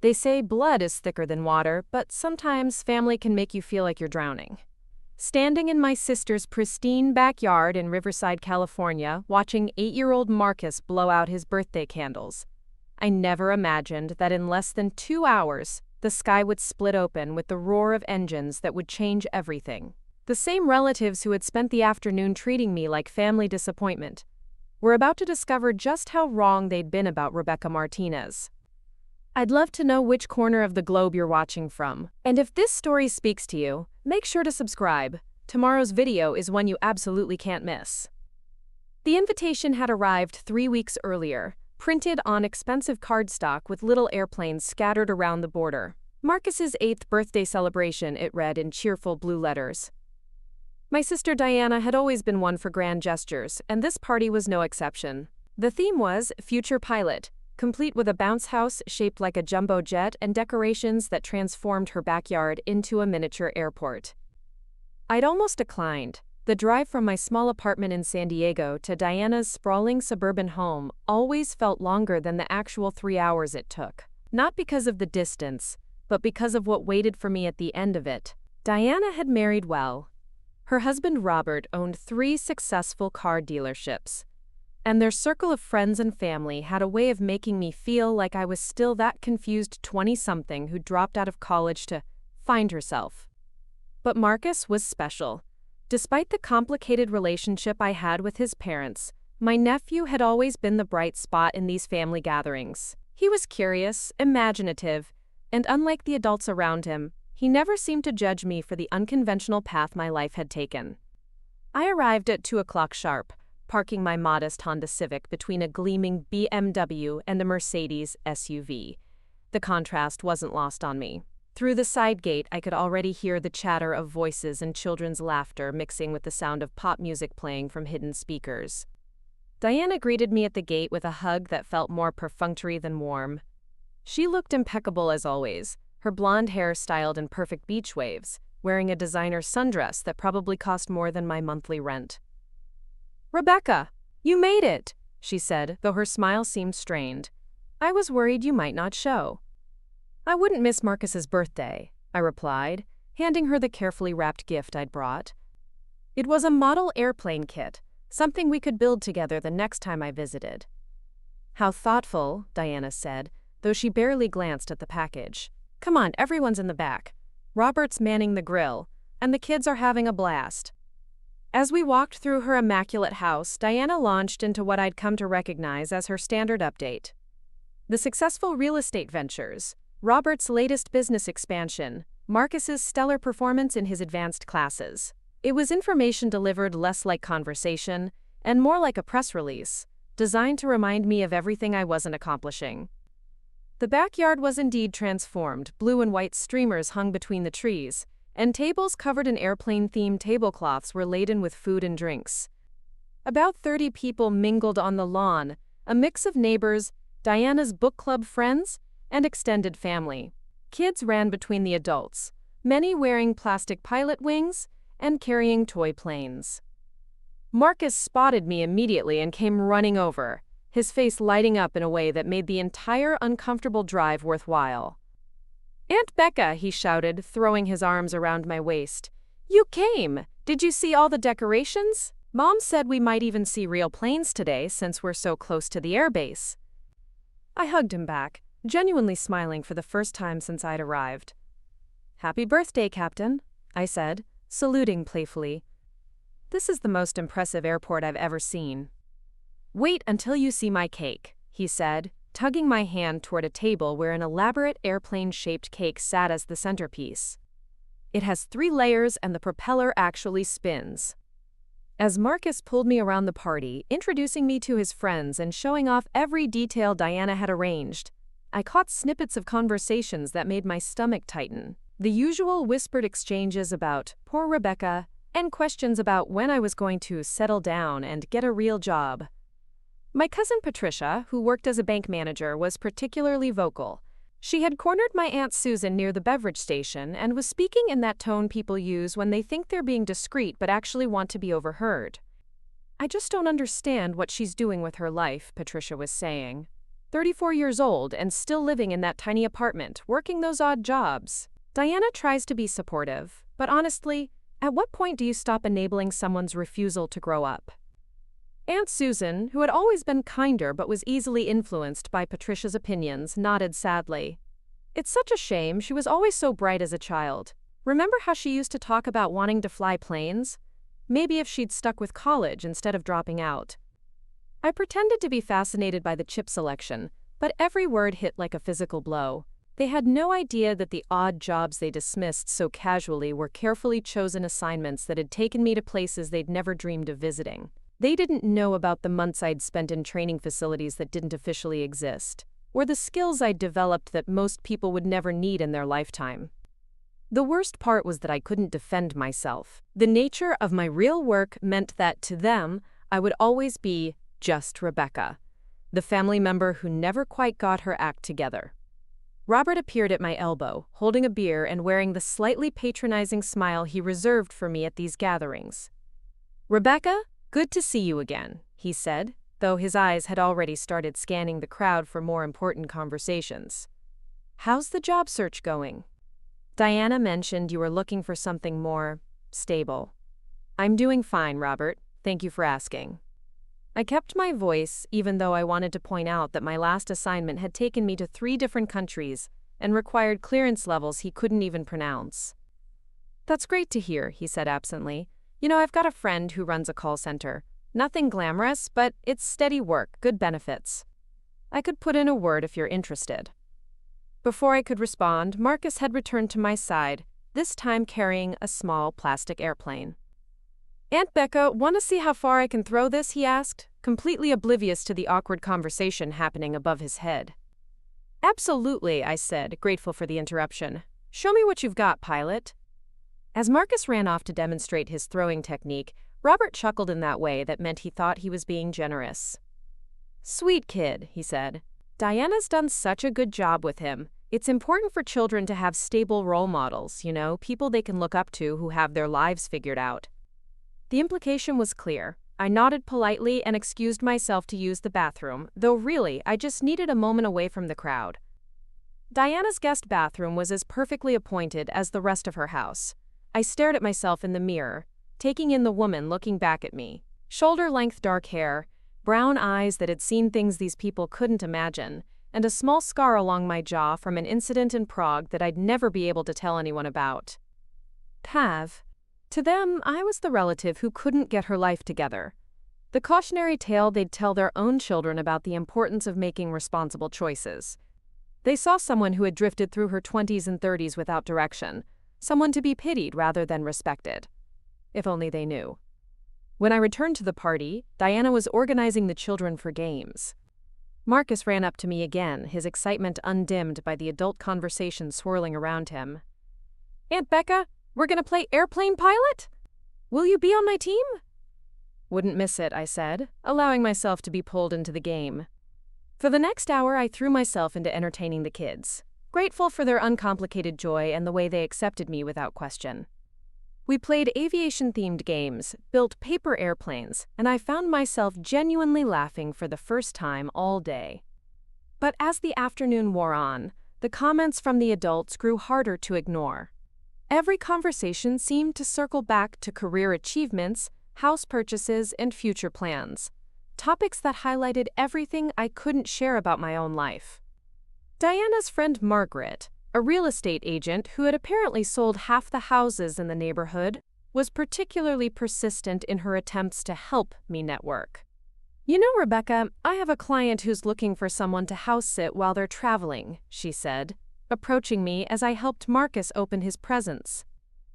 They say blood is thicker than water, but sometimes family can make you feel like you're drowning. Standing in my sister's pristine backyard in Riverside, California, watching 8-year-old Marcus blow out his birthday candles, I never imagined that in less than 2 hours, the sky would split open with the roar of engines that would change everything. The same relatives who had spent the afternoon treating me like family disappointment were about to discover just how wrong they'd been about Rebecca Martinez. I'd love to know which corner of the globe you're watching from. And if this story speaks to you, make sure to subscribe. Tomorrow's video is one you absolutely can't miss. The invitation had arrived 3 weeks earlier, printed on expensive cardstock with little airplanes scattered around the border. Marcus's 8th birthday celebration, it read in cheerful blue letters. My sister Diana had always been one for grand gestures, and this party was no exception. The theme was Future Pilot, complete with a bounce house shaped like a jumbo jet and decorations that transformed her backyard into a miniature airport. I'd almost declined. The drive from my small apartment in San Diego to Diana's sprawling suburban home always felt longer than the actual 3 hours it took. Not because of the distance, but because of what waited for me at the end of it. Diana had married well. Her husband Robert owned 3 successful car dealerships, and their circle of friends and family had a way of making me feel like I was still that confused 20-something who dropped out of college to find herself. But Marcus was special. Despite the complicated relationship I had with his parents, my nephew had always been the bright spot in these family gatherings. He was curious, imaginative, and unlike the adults around him, he never seemed to judge me for the unconventional path my life had taken. I arrived at 2 o'clock sharp, parking my modest Honda Civic between a gleaming BMW and a Mercedes SUV. The contrast wasn't lost on me. Through the side gate, I could already hear the chatter of voices and children's laughter mixing with the sound of pop music playing from hidden speakers. Diana greeted me at the gate with a hug that felt more perfunctory than warm. She looked impeccable as always, her blonde hair styled in perfect beach waves, wearing a designer sundress that probably cost more than my monthly rent. "Rebecca, you made it," she said, though her smile seemed strained. "I was worried you might not show." "I wouldn't miss Marcus's birthday," I replied, handing her the carefully wrapped gift I'd brought. It was a model airplane kit, something we could build together the next time I visited. "How thoughtful," Diana said, though she barely glanced at the package. "Come on, everyone's in the back. Robert's manning the grill, and the kids are having a blast." As we walked through her immaculate house, Diana launched into what I'd come to recognize as her standard update. The successful real estate ventures, Robert's latest business expansion, Marcus's stellar performance in his advanced classes. It was information delivered less like conversation and more like a press release, designed to remind me of everything I wasn't accomplishing. The backyard was indeed transformed. Blue and white streamers hung between the trees, and tables covered in airplane-themed tablecloths were laden with food and drinks. About 30 people mingled on the lawn, a mix of neighbors, Diana's book club friends, and extended family. Kids ran between the adults, many wearing plastic pilot wings and carrying toy planes. Marcus spotted me immediately and came running over, his face lighting up in a way that made the entire uncomfortable drive worthwhile. "Aunt Becca," he shouted, throwing his arms around my waist. "You came! Did you see all the decorations? Mom said we might even see real planes today since we're so close to the airbase." I hugged him back, genuinely smiling for the first time since I'd arrived. "Happy birthday, Captain," I said, saluting playfully. "This is the most impressive airport I've ever seen." "Wait until you see my cake," he said, tugging my hand toward a table where an elaborate airplane-shaped cake sat as the centerpiece. "It has 3 layers and the propeller actually spins." As Marcus pulled me around the party, introducing me to his friends and showing off every detail Diana had arranged, I caught snippets of conversations that made my stomach tighten. The usual whispered exchanges about poor Rebecca and questions about when I was going to settle down and get a real job. My cousin Patricia, who worked as a bank manager, was particularly vocal. She had cornered my Aunt Susan near the beverage station and was speaking in that tone people use when they think they're being discreet but actually want to be overheard. "I just don't understand what she's doing with her life," Patricia was saying. 34 years old and still living in that tiny apartment, working those odd jobs. Diana tries to be supportive, but honestly, at what point do you stop enabling someone's refusal to grow up? Aunt Susan, who had always been kinder but was easily influenced by Patricia's opinions, nodded sadly. It's such a shame, she was always so bright as a child. Remember how she used to talk about wanting to fly planes? Maybe if she'd stuck with college instead of dropping out. I pretended to be fascinated by the chip selection, but every word hit like a physical blow. They had no idea that the odd jobs they dismissed so casually were carefully chosen assignments that had taken me to places they'd never dreamed of visiting. They didn't know about the months I'd spent in training facilities that didn't officially exist, or the skills I'd developed that most people would never need in their lifetime. The worst part was that I couldn't defend myself. The nature of my real work meant that, to them, I would always be just Rebecca, the family member who never quite got her act together. Robert appeared at my elbow, holding a beer and wearing the slightly patronizing smile he reserved for me at these gatherings. "Rebecca, good to see you again," he said, though his eyes had already started scanning the crowd for more important conversations. "How's the job search going? Diana mentioned you were looking for something more stable." "I'm doing fine, Robert. Thank you for asking." I kept my voice, even though I wanted to point out that my last assignment had taken me to 3 different countries and required clearance levels he couldn't even pronounce. "That's great to hear," he said absently. "You know, I've got a friend who runs a call center. Nothing glamorous, but it's steady work, good benefits. I could put in a word if you're interested." Before I could respond, Marcus had returned to my side, this time carrying a small plastic airplane. "Aunt Becca, want to see how far I can throw this?" he asked, completely oblivious to the awkward conversation happening above his head. "Absolutely," I said, grateful for the interruption. "Show me what you've got, pilot." As Marcus ran off to demonstrate his throwing technique, Robert chuckled in that way that meant he thought he was being generous. "Sweet kid," he said. "Diana's done such a good job with him. It's important for children to have stable role models, you know, people they can look up to who have their lives figured out." The implication was clear. I nodded politely and excused myself to use the bathroom, though really, I just needed a moment away from the crowd. Diana's guest bathroom was as perfectly appointed as the rest of her house. I stared at myself in the mirror, taking in the woman looking back at me. Shoulder-length dark hair, brown eyes that had seen things these people couldn't imagine, and a small scar along my jaw from an incident in Prague that I'd never be able to tell anyone about. Pav. To them, I was the relative who couldn't get her life together. The cautionary tale they'd tell their own children about the importance of making responsible choices. They saw someone who had drifted through her 20s and 30s without direction, someone to be pitied rather than respected. If only they knew. When I returned to the party, Diana was organizing the children for games. Marcus ran up to me again, his excitement undimmed by the adult conversation swirling around him. "Aunt Becca, we're gonna play airplane pilot? Will you be on my team?" "Wouldn't miss it," I said, allowing myself to be pulled into the game. For the next hour, I threw myself into entertaining the kids, grateful for their uncomplicated joy and the way they accepted me without question. We played aviation-themed games, built paper airplanes, and I found myself genuinely laughing for the first time all day. But as the afternoon wore on, the comments from the adults grew harder to ignore. Every conversation seemed to circle back to career achievements, house purchases, and future plans. Topics that highlighted everything I couldn't share about my own life. Diana's friend Margaret, a real estate agent who had apparently sold half the houses in the neighborhood, was particularly persistent in her attempts to help me network. "You know, Rebecca, I have a client who's looking for someone to house sit while they're traveling," she said, approaching me as I helped Marcus open his presents.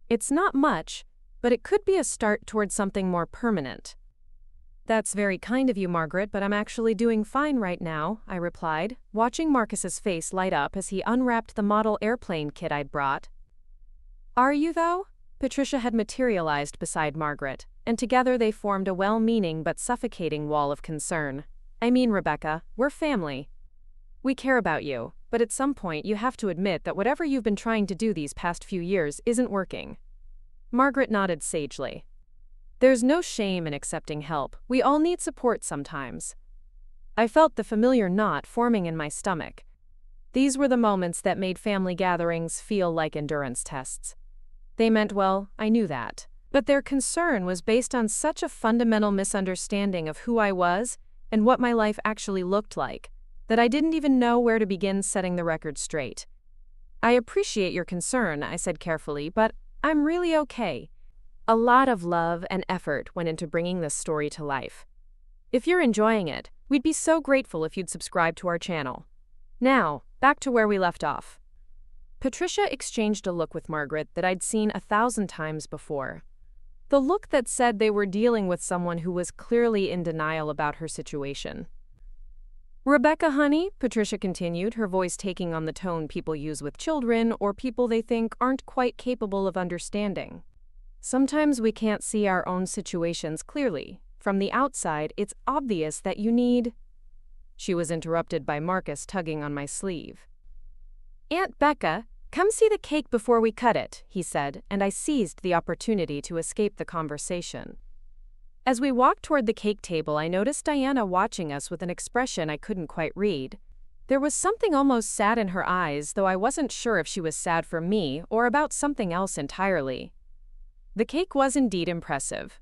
"It's not much, but it could be a start towards something more permanent." "That's very kind of you, Margaret, but I'm actually doing fine right now," I replied, watching Marcus's face light up as he unwrapped the model airplane kit I'd brought. "Are you, though?" Patricia had materialized beside Margaret, and together they formed a well-meaning but suffocating wall of concern. "I mean, Rebecca, we're family. We care about you, but at some point you have to admit that whatever you've been trying to do these past few years isn't working." Margaret nodded sagely. "There's no shame in accepting help. We all need support sometimes." I felt the familiar knot forming in my stomach. These were the moments that made family gatherings feel like endurance tests. They meant well, I knew that. But their concern was based on such a fundamental misunderstanding of who I was and what my life actually looked like, that I didn't even know where to begin setting the record straight. I appreciate your concern, I said carefully, but I'm really okay. A lot of love and effort went into bringing this story to life. If you're enjoying it, we'd be so grateful if you'd subscribe to our channel. Now, back to where we left off. Patricia exchanged a look with Margaret that I'd seen 1,000 times before. The look that said they were dealing with someone who was clearly in denial about her situation. Rebecca, honey, Patricia continued, her voice taking on the tone people use with children or people they think aren't quite capable of understanding. Sometimes we can't see our own situations clearly. From the outside, it's obvious that you need... She was interrupted by Marcus tugging on my sleeve. Aunt Becca, come see the cake before we cut it, he said, and I seized the opportunity to escape the conversation. As we walked toward the cake table, I noticed Diana watching us with an expression I couldn't quite read. There was something almost sad in her eyes, though I wasn't sure if she was sad for me or about something else entirely. The cake was indeed impressive.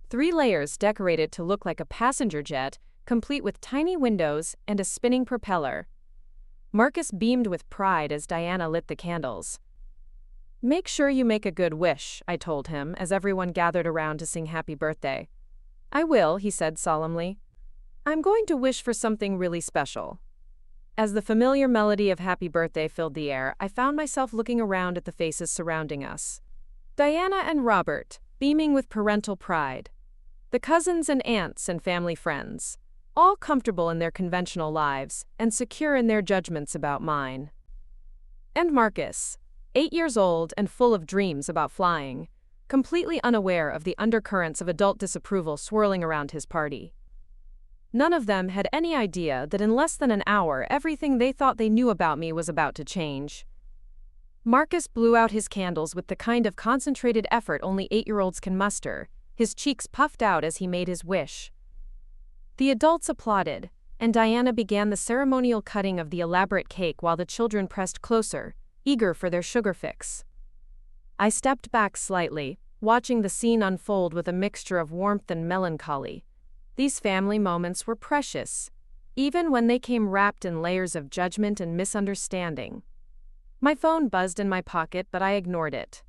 3 layers decorated to look like a passenger jet, complete with tiny windows and a spinning propeller. Marcus beamed with pride as Diana lit the candles. Make sure you make a good wish, I told him, as everyone gathered around to sing happy birthday. I will, he said solemnly. I'm going to wish for something really special. As the familiar melody of happy birthday filled the air, I found myself looking around at the faces surrounding us. Diana and Robert, beaming with parental pride. The cousins and aunts and family friends, all comfortable in their conventional lives and secure in their judgments about mine. And Marcus, 8 years old and full of dreams about flying, completely unaware of the undercurrents of adult disapproval swirling around his party. None of them had any idea that in less than an hour everything they thought they knew about me was about to change. Marcus blew out his candles with the kind of concentrated effort only 8-year-olds can muster, his cheeks puffed out as he made his wish. The adults applauded, and Diana began the ceremonial cutting of the elaborate cake while the children pressed closer, eager for their sugar fix. I stepped back slightly, watching the scene unfold with a mixture of warmth and melancholy. These family moments were precious, even when they came wrapped in layers of judgment and misunderstanding. My phone buzzed in my pocket, but I ignored it.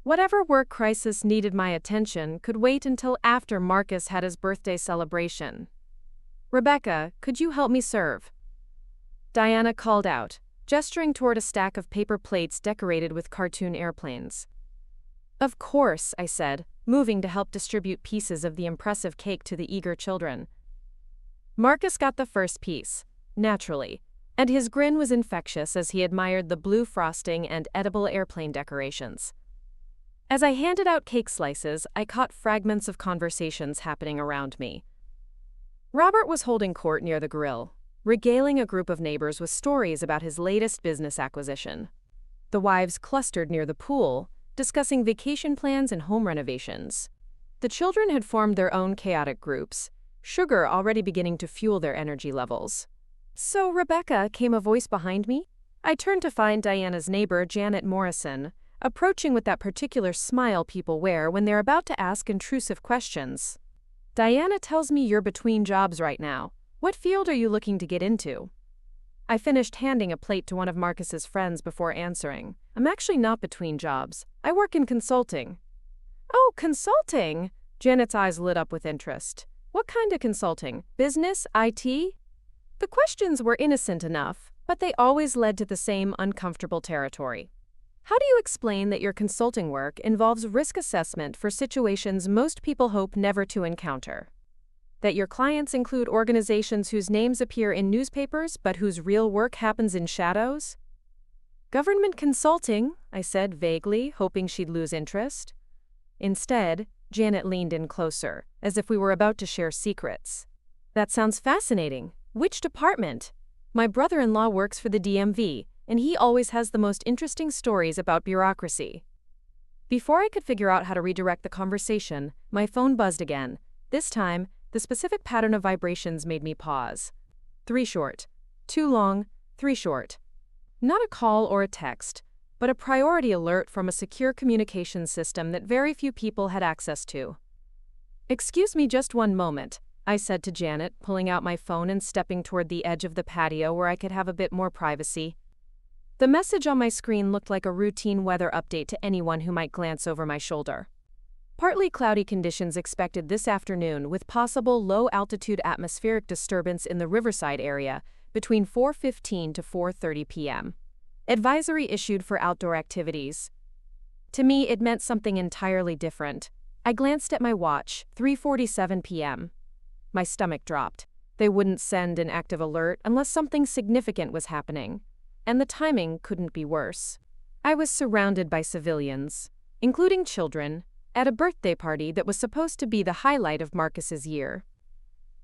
Whatever work crisis needed my attention could wait until after Marcus had his birthday celebration. Rebecca, could you help me serve? Diana called out, gesturing toward a stack of paper plates decorated with cartoon airplanes. Of course, I said, moving to help distribute pieces of the impressive cake to the eager children. Marcus got the first piece, naturally, and his grin was infectious as he admired the blue frosting and edible airplane decorations. As I handed out cake slices, I caught fragments of conversations happening around me. Robert was holding court near the grill, regaling a group of neighbors with stories about his latest business acquisition. The wives clustered near the pool, discussing vacation plans and home renovations. The children had formed their own chaotic groups, sugar already beginning to fuel their energy levels. So, Rebecca, came a voice behind me. I turned to find Diana's neighbor, Janet Morrison, approaching with that particular smile people wear when they're about to ask intrusive questions. Diana tells me you're between jobs right now. What field are you looking to get into? I finished handing a plate to one of Marcus's friends before answering. I'm actually not between jobs. I work in consulting. Oh, consulting? Janet's eyes lit up with interest. What kind of consulting? Business? IT? The questions were innocent enough, but they always led to the same uncomfortable territory. How do you explain that your consulting work involves risk assessment for situations most people hope never to encounter? That your clients include organizations whose names appear in newspapers but whose real work happens in shadows? Government consulting, I said vaguely, hoping she'd lose interest. Instead, Janet leaned in closer, as if we were about to share secrets. That sounds fascinating. Which department? My brother-in-law works for the DMV, and he always has the most interesting stories about bureaucracy. Before I could figure out how to redirect the conversation, my phone buzzed again. This time, the specific pattern of vibrations made me pause. 3 short. Too long, 3 short. Not a call or a text, but a priority alert from a secure communication system that very few people had access to. "Excuse me just one moment," I said to Janet, pulling out my phone and stepping toward the edge of the patio where I could have a bit more privacy. The message on my screen looked like a routine weather update to anyone who might glance over my shoulder. Partly cloudy conditions expected this afternoon with possible low-altitude atmospheric disturbance in the Riverside area between 4:15 to 4:30 p.m. Advisory issued for outdoor activities. To me, it meant something entirely different. I glanced at my watch, 3:47 p.m. My stomach dropped. They wouldn't send an active alert unless something significant was happening. And the timing couldn't be worse. I was surrounded by civilians, including children, at a birthday party that was supposed to be the highlight of Marcus's year.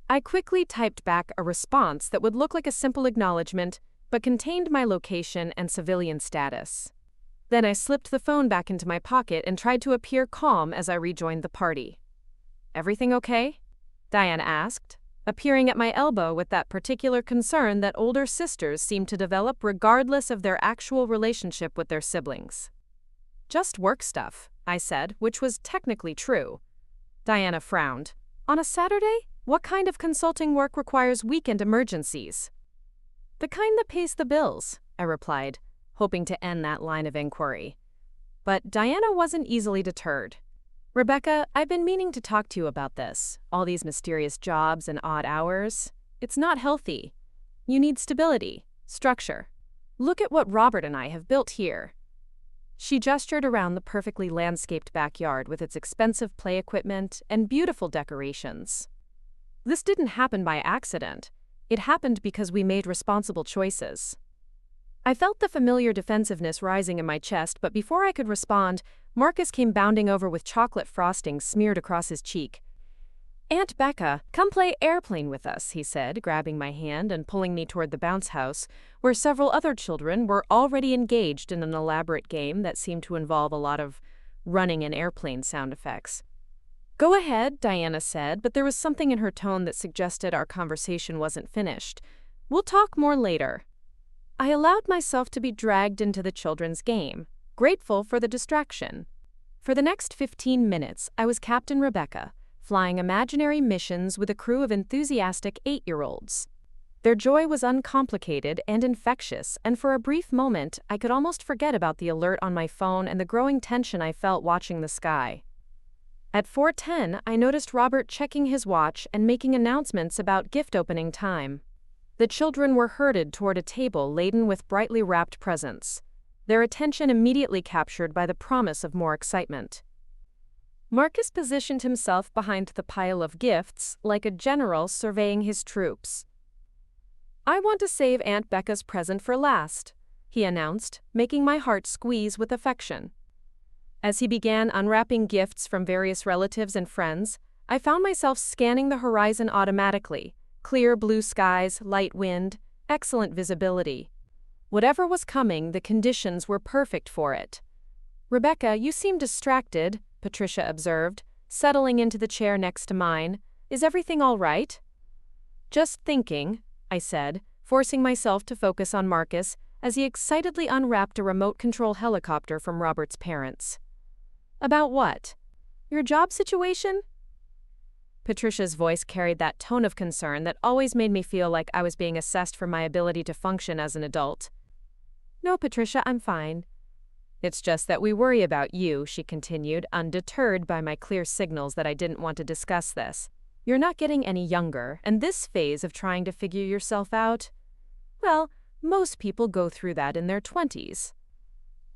I quickly typed back a response that would look like a simple acknowledgement, but contained my location and civilian status. Then I slipped the phone back into my pocket and tried to appear calm as I rejoined the party. "Everything okay?" Diana asked, appearing at my elbow with that particular concern that older sisters seem to develop regardless of their actual relationship with their siblings. "Just work stuff," I said, which was technically true. Diana frowned. "On a Saturday? What kind of consulting work requires weekend emergencies?" "The kind that pays the bills," I replied, hoping to end that line of inquiry. But Diana wasn't easily deterred. "Rebecca, I've been meaning to talk to you about this. All these mysterious jobs and odd hours. It's not healthy. You need stability, structure. Look at what Robert and I have built here." She gestured around the perfectly landscaped backyard with its expensive play equipment and beautiful decorations. "This didn't happen by accident. It happened because we made responsible choices." I felt the familiar defensiveness rising in my chest, but before I could respond, Marcus came bounding over with chocolate frosting smeared across his cheek. "Aunt Becca, come play airplane with us," he said, grabbing my hand and pulling me toward the bounce house, where several other children were already engaged in an elaborate game that seemed to involve a lot of running and airplane sound effects. "Go ahead," Diana said, but there was something in her tone that suggested our conversation wasn't finished. "We'll talk more later." I allowed myself to be dragged into the children's game, grateful for the distraction. For the next 15 minutes, I was Captain Rebecca, flying imaginary missions with a crew of enthusiastic 8-year-olds. Their joy was uncomplicated and infectious, and for a brief moment, I could almost forget about the alert on my phone and the growing tension I felt watching the sky. At 4:10, I noticed Robert checking his watch and making announcements about gift opening time. The children were herded toward a table laden with brightly wrapped presents, their attention immediately captured by the promise of more excitement. Marcus positioned himself behind the pile of gifts like a general surveying his troops. "I want to save Aunt Becca's present for last," he announced, making my heart squeeze with affection. As he began unwrapping gifts from various relatives and friends, I found myself scanning the horizon automatically. Clear blue skies, light wind, excellent visibility. Whatever was coming, the conditions were perfect for it. "Rebecca, you seem distracted," Patricia observed, settling into the chair next to mine. "Is everything all right?" "Just thinking," I said, forcing myself to focus on Marcus as he excitedly unwrapped a remote-control helicopter from Robert's parents. "About what? Your job situation?" Patricia's voice carried that tone of concern that always made me feel like I was being assessed for my ability to function as an adult. "No, Patricia, I'm fine." "It's just that we worry about you," she continued, undeterred by my clear signals that I didn't want to discuss this. "You're not getting any younger, and this phase of trying to figure yourself out, well, most people go through that in their 20s.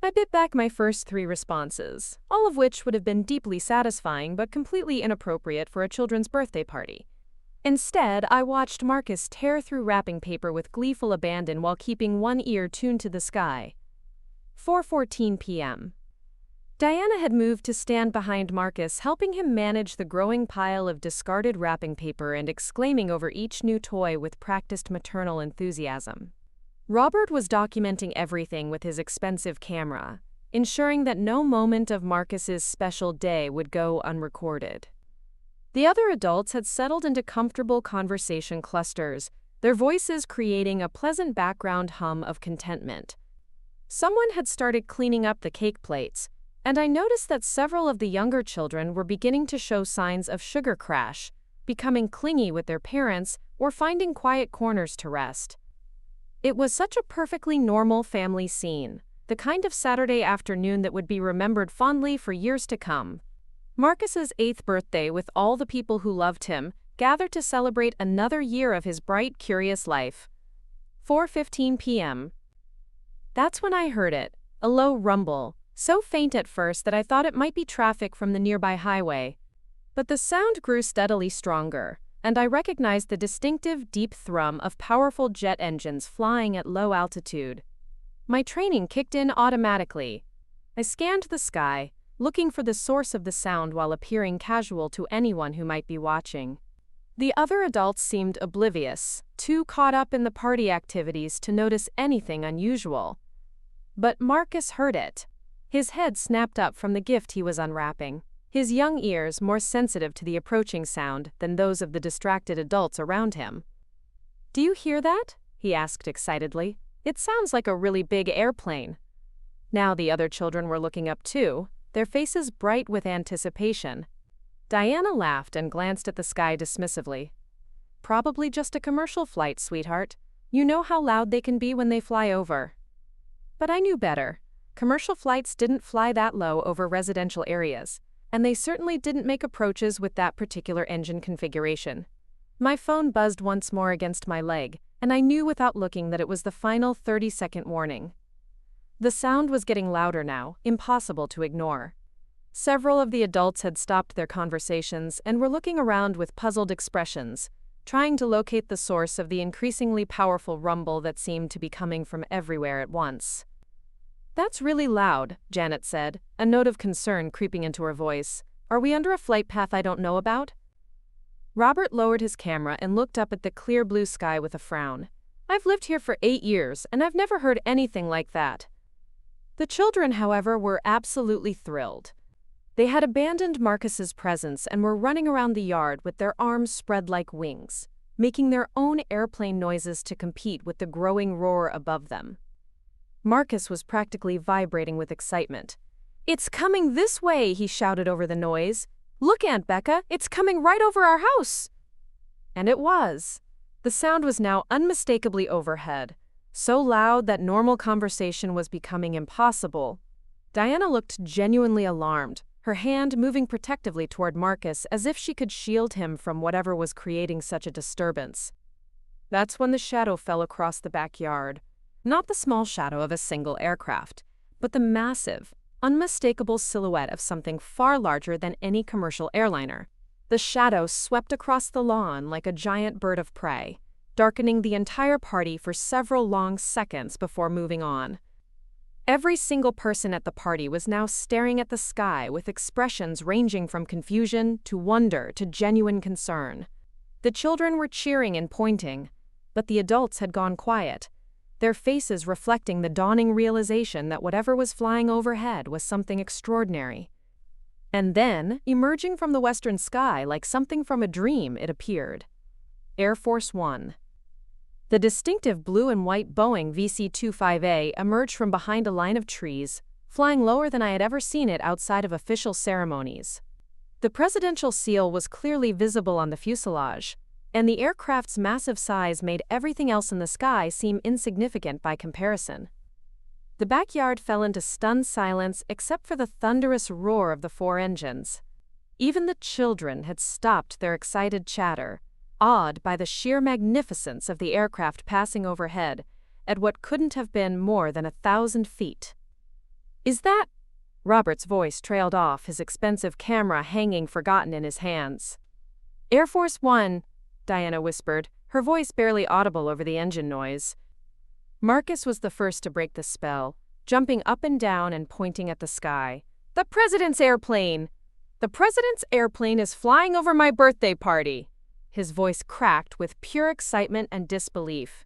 I bit back my first 3 responses, all of which would have been deeply satisfying but completely inappropriate for a children's birthday party. Instead, I watched Marcus tear through wrapping paper with gleeful abandon while keeping one ear tuned to the sky. 4:14 p.m. Diana had moved to stand behind Marcus, helping him manage the growing pile of discarded wrapping paper and exclaiming over each new toy with practiced maternal enthusiasm. Robert was documenting everything with his expensive camera, ensuring that no moment of Marcus's special day would go unrecorded. The other adults had settled into comfortable conversation clusters, their voices creating a pleasant background hum of contentment. Someone had started cleaning up the cake plates, and I noticed that several of the younger children were beginning to show signs of sugar crash, becoming clingy with their parents or finding quiet corners to rest. It was such a perfectly normal family scene, the kind of Saturday afternoon that would be remembered fondly for years to come. Marcus's 8th birthday, with all the people who loved him, gathered to celebrate another year of his bright, curious life. 4:15 p.m. That's when I heard it, a low rumble, so faint at first that I thought it might be traffic from the nearby highway. But the sound grew steadily stronger, and I recognized the distinctive deep thrum of powerful jet engines flying at low altitude. My training kicked in automatically. I scanned the sky, looking for the source of the sound while appearing casual to anyone who might be watching. The other adults seemed oblivious, too caught up in the party activities to notice anything unusual. But Marcus heard it. His head snapped up from the gift he was unwrapping, his young ears more sensitive to the approaching sound than those of the distracted adults around him. "Do you hear that?" he asked excitedly. "It sounds like a really big airplane." Now the other children were looking up too, their faces bright with anticipation. Diana laughed and glanced at the sky dismissively. "Probably just a commercial flight, sweetheart. You know how loud they can be when they fly over." But I knew better. Commercial flights didn't fly that low over residential areas, and they certainly didn't make approaches with that particular engine configuration. My phone buzzed once more against my leg, and I knew without looking that it was the final 30-second warning. The sound was getting louder now, impossible to ignore. Several of the adults had stopped their conversations and were looking around with puzzled expressions, trying to locate the source of the increasingly powerful rumble that seemed to be coming from everywhere at once. "That's really loud," Janet said, a note of concern creeping into her voice. "Are we under a flight path I don't know about?" Robert lowered his camera and looked up at the clear blue sky with a frown. "I've lived here for 8 years, and I've never heard anything like that." The children, however, were absolutely thrilled. They had abandoned Marcus's presence and were running around the yard with their arms spread like wings, making their own airplane noises to compete with the growing roar above them. Marcus was practically vibrating with excitement. "It's coming this way," he shouted over the noise. "Look, Aunt Becca, it's coming right over our house!" And it was. The sound was now unmistakably overhead, so loud that normal conversation was becoming impossible. Diana looked genuinely alarmed, her hand moving protectively toward Marcus as if she could shield him from whatever was creating such a disturbance. That's when the shadow fell across the backyard. Not the small shadow of a single aircraft, but the massive, unmistakable silhouette of something far larger than any commercial airliner. The shadow swept across the lawn like a giant bird of prey, darkening the entire party for several long seconds before moving on. Every single person at the party was now staring at the sky with expressions ranging from confusion to wonder to genuine concern. The children were cheering and pointing, but the adults had gone quiet, their faces reflecting the dawning realization that whatever was flying overhead was something extraordinary. And then, emerging from the western sky like something from a dream, it appeared. Air Force One. The distinctive blue and white Boeing VC-25A emerged from behind a line of trees, flying lower than I had ever seen it outside of official ceremonies. The presidential seal was clearly visible on the fuselage, and the aircraft's massive size made everything else in the sky seem insignificant by comparison. The backyard fell into stunned silence except for the thunderous roar of the 4 engines. Even the children had stopped their excited chatter, awed by the sheer magnificence of the aircraft passing overhead at what couldn't have been more than 1,000 feet. "Is that—" Robert's voice trailed off, his expensive camera hanging forgotten in his hands. "Air Force One," Diana whispered, her voice barely audible over the engine noise. Marcus was the first to break the spell, jumping up and down and pointing at the sky. "The President's airplane! The President's airplane is flying over my birthday party!" His voice cracked with pure excitement and disbelief.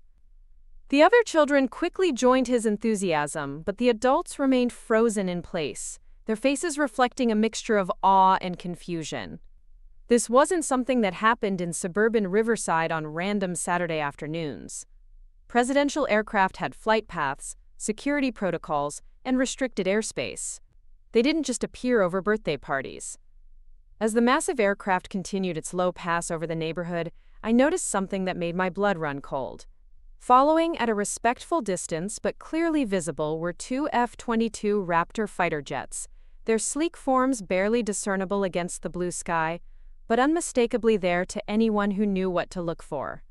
The other children quickly joined his enthusiasm, but the adults remained frozen in place, their faces reflecting a mixture of awe and confusion. This wasn't something that happened in suburban Riverside on random Saturday afternoons. Presidential aircraft had flight paths, security protocols, and restricted airspace. They didn't just appear over birthday parties. As the massive aircraft continued its low pass over the neighborhood, I noticed something that made my blood run cold. Following at a respectful distance but clearly visible were two F-22 Raptor fighter jets, their sleek forms barely discernible against the blue sky, but unmistakably there to anyone who knew what to look for.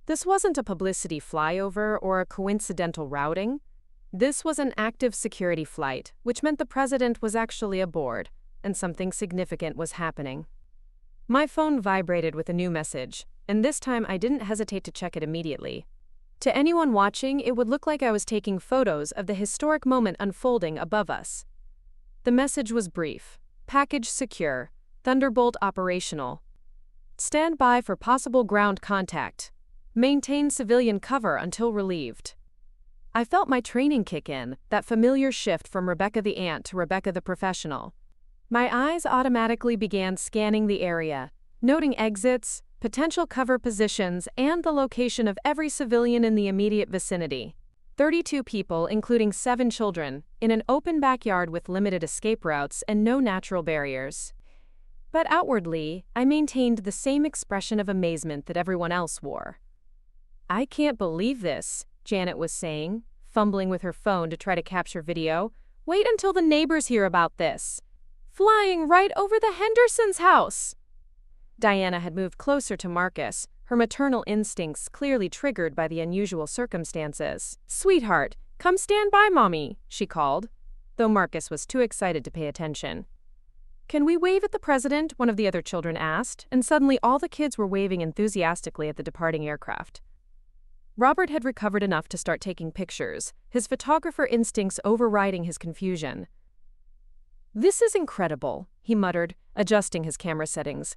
This wasn't a publicity flyover or a coincidental routing. This was an active security flight, which meant the president was actually aboard, and something significant was happening. My phone vibrated with a new message, and this time I didn't hesitate to check it immediately. To anyone watching, it would look like I was taking photos of the historic moment unfolding above us. The message was brief. Package secure. Thunderbolt operational. Stand by for possible ground contact. Maintain civilian cover until relieved. I felt my training kick in, that familiar shift from Rebecca the ant to Rebecca the professional. My eyes automatically began scanning the area, noting exits, potential cover positions, and the location of every civilian in the immediate vicinity. 32 people, including 7 children, in an open backyard with limited escape routes and no natural barriers. But outwardly, I maintained the same expression of amazement that everyone else wore. "I can't believe this," Janet was saying, fumbling with her phone to try to capture video. "Wait until the neighbors hear about this. Flying right over the Hendersons' house." Diana had moved closer to Marcus, her maternal instincts clearly triggered by the unusual circumstances. "Sweetheart, come stand by Mommy," she called, though Marcus was too excited to pay attention. "Can we wave at the president?" one of the other children asked, and suddenly all the kids were waving enthusiastically at the departing aircraft. Robert had recovered enough to start taking pictures, his photographer instincts overriding his confusion. "This is incredible," he muttered, adjusting his camera settings.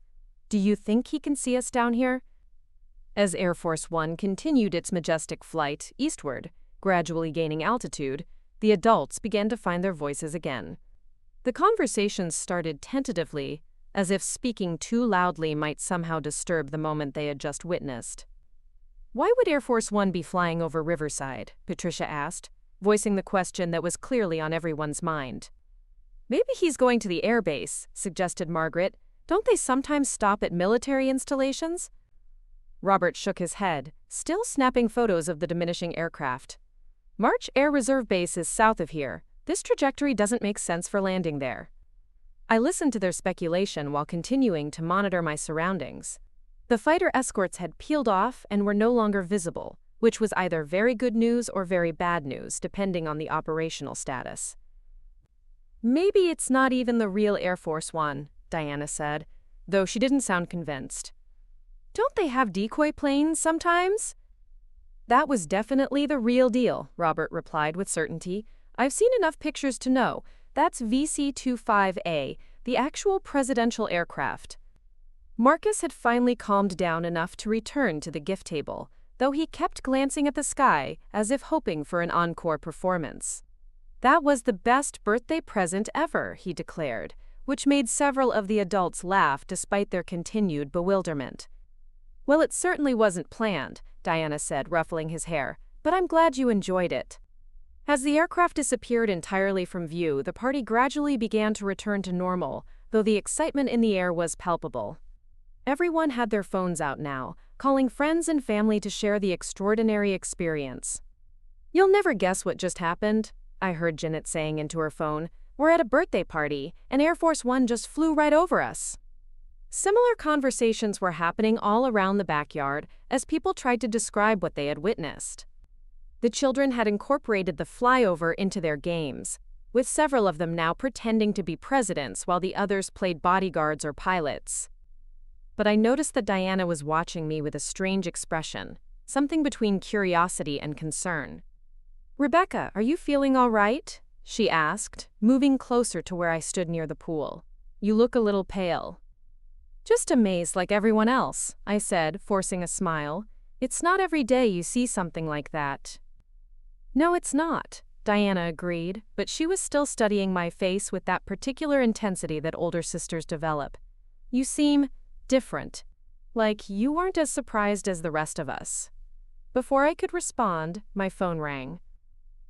"Do you think he can see us down here?" As Air Force One continued its majestic flight eastward, gradually gaining altitude, the adults began to find their voices again. The conversations started tentatively, as if speaking too loudly might somehow disturb the moment they had just witnessed. "Why would Air Force One be flying over Riverside?" Patricia asked, voicing the question that was clearly on everyone's mind. "Maybe he's going to the airbase," suggested Margaret. "Don't they sometimes stop at military installations?" Robert shook his head, still snapping photos of the diminishing aircraft. "March Air Reserve Base is south of here. This trajectory doesn't make sense for landing there." I listened to their speculation while continuing to monitor my surroundings. The fighter escorts had peeled off and were no longer visible, which was either very good news or very bad news, depending on the operational status. "Maybe it's not even the real Air Force One," Diana said, though she didn't sound convinced. "Don't they have decoy planes sometimes?" "That was definitely the real deal," Robert replied with certainty. "I've seen enough pictures to know. That's VC-25A, the actual presidential aircraft." Marcus had finally calmed down enough to return to the gift table, though he kept glancing at the sky as if hoping for an encore performance. "That was the best birthday present ever," he declared, which made several of the adults laugh despite their continued bewilderment. "Well, it certainly wasn't planned," Diana said, ruffling his hair, "but I'm glad you enjoyed it." As the aircraft disappeared entirely from view, the party gradually began to return to normal, though the excitement in the air was palpable. Everyone had their phones out now, calling friends and family to share the extraordinary experience. "You'll never guess what just happened," I heard Janet saying into her phone. "We're at a birthday party, and Air Force One just flew right over us." Similar conversations were happening all around the backyard as people tried to describe what they had witnessed. The children had incorporated the flyover into their games, with several of them now pretending to be presidents while the others played bodyguards or pilots. But I noticed that Diana was watching me with a strange expression, something between curiosity and concern. "Rebecca, are you feeling all right?" she asked, moving closer to where I stood near the pool. "You look a little pale." "Just amazed like everyone else," I said, forcing a smile. "It's not every day you see something like that." "No, it's not," Diana agreed, but she was still studying my face with that particular intensity that older sisters develop. You seem different, like you weren't as surprised as the rest of us." Before I could respond, my phone rang.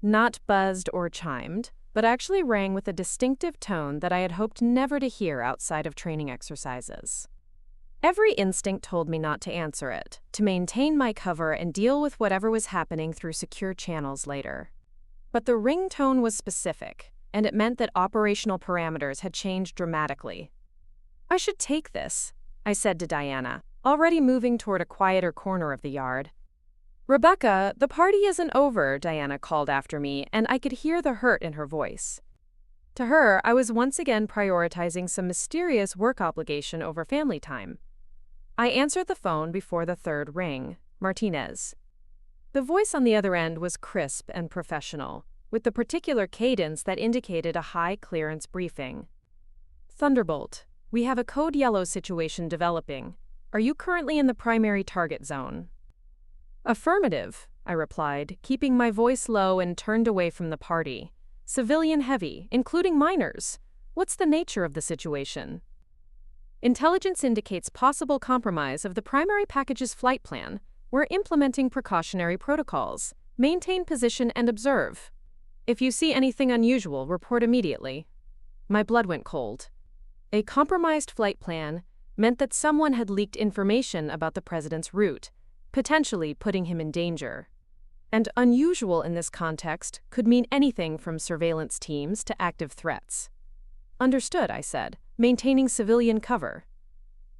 Not buzzed or chimed, but actually rang with a distinctive tone that I had hoped never to hear outside of training exercises. Every instinct told me not to answer it, to maintain my cover and deal with whatever was happening through secure channels later. But the ringtone was specific, and it meant that operational parameters had changed dramatically. "I should take this," I said to Diana, already moving toward a quieter corner of the yard. "Rebecca, the party isn't over," Diana called after me, and I could hear the hurt in her voice. To her, I was once again prioritizing some mysterious work obligation over family time. I answered the phone before the third ring. Martinez. The voice on the other end was crisp and professional, with the particular cadence that indicated a high-clearance briefing. "Thunderbolt, we have a code yellow situation developing. Are you currently in the primary target zone?" "Affirmative," I replied, keeping my voice low and turned away from the party. "Civilian heavy, including minors. What's the nature of the situation?" "Intelligence indicates possible compromise of the primary package's flight plan. We're implementing precautionary protocols. Maintain position and observe. If you see anything unusual, report immediately." My blood went cold. A compromised flight plan meant that someone had leaked information about the president's route, potentially putting him in danger. And unusual in this context could mean anything from surveillance teams to active threats. "Understood," I said, maintaining civilian cover.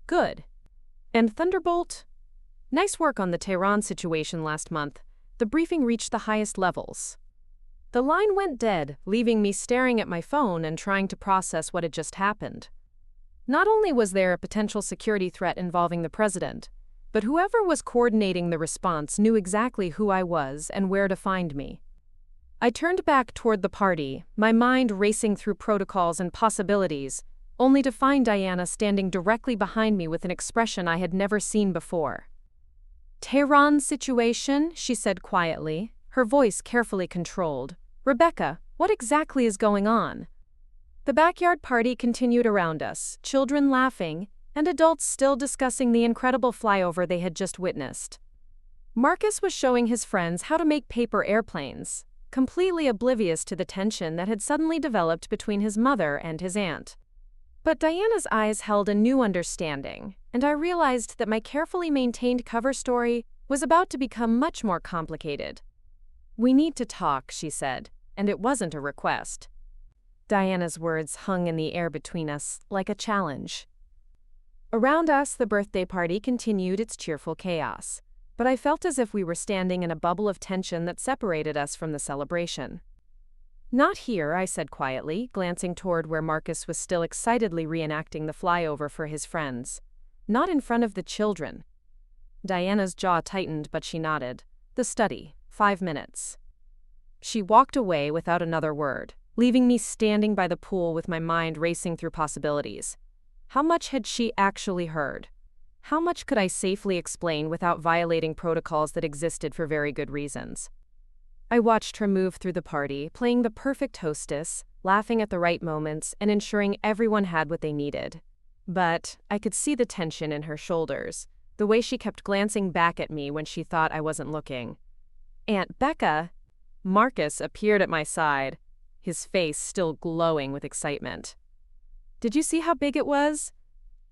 "Good. And Thunderbolt? Nice work on the Tehran situation last month. The briefing reached the highest levels." The line went dead, leaving me staring at my phone and trying to process what had just happened. Not only was there a potential security threat involving the president, but whoever was coordinating the response knew exactly who I was and where to find me. I turned back toward the party, my mind racing through protocols and possibilities, only to find Diana standing directly behind me with an expression I had never seen before. "Tehran situation," she said quietly, her voice carefully controlled. "Rebecca, what exactly is going on?" The backyard party continued around us, children laughing, and adults still discussing the incredible flyover they had just witnessed. Marcus was showing his friends how to make paper airplanes, completely oblivious to the tension that had suddenly developed between his mother and his aunt. But Diana's eyes held a new understanding, and I realized that my carefully maintained cover story was about to become much more complicated. "We need to talk," she said, and it wasn't a request. Diana's words hung in the air between us like a challenge. Around us, the birthday party continued its cheerful chaos, but I felt as if we were standing in a bubble of tension that separated us from the celebration. "Not here," I said quietly, glancing toward where Marcus was still excitedly reenacting the flyover for his friends. "Not in front of the children." Diana's jaw tightened, but she nodded. "The study, 5 minutes." She walked away without another word, leaving me standing by the pool with my mind racing through possibilities. How much had she actually heard? How much could I safely explain without violating protocols that existed for very good reasons? I watched her move through the party, playing the perfect hostess, laughing at the right moments, and ensuring everyone had what they needed. But I could see the tension in her shoulders, the way she kept glancing back at me when she thought I wasn't looking. "Aunt Becca!" Marcus appeared at my side, his face still glowing with excitement. "Did you see how big it was?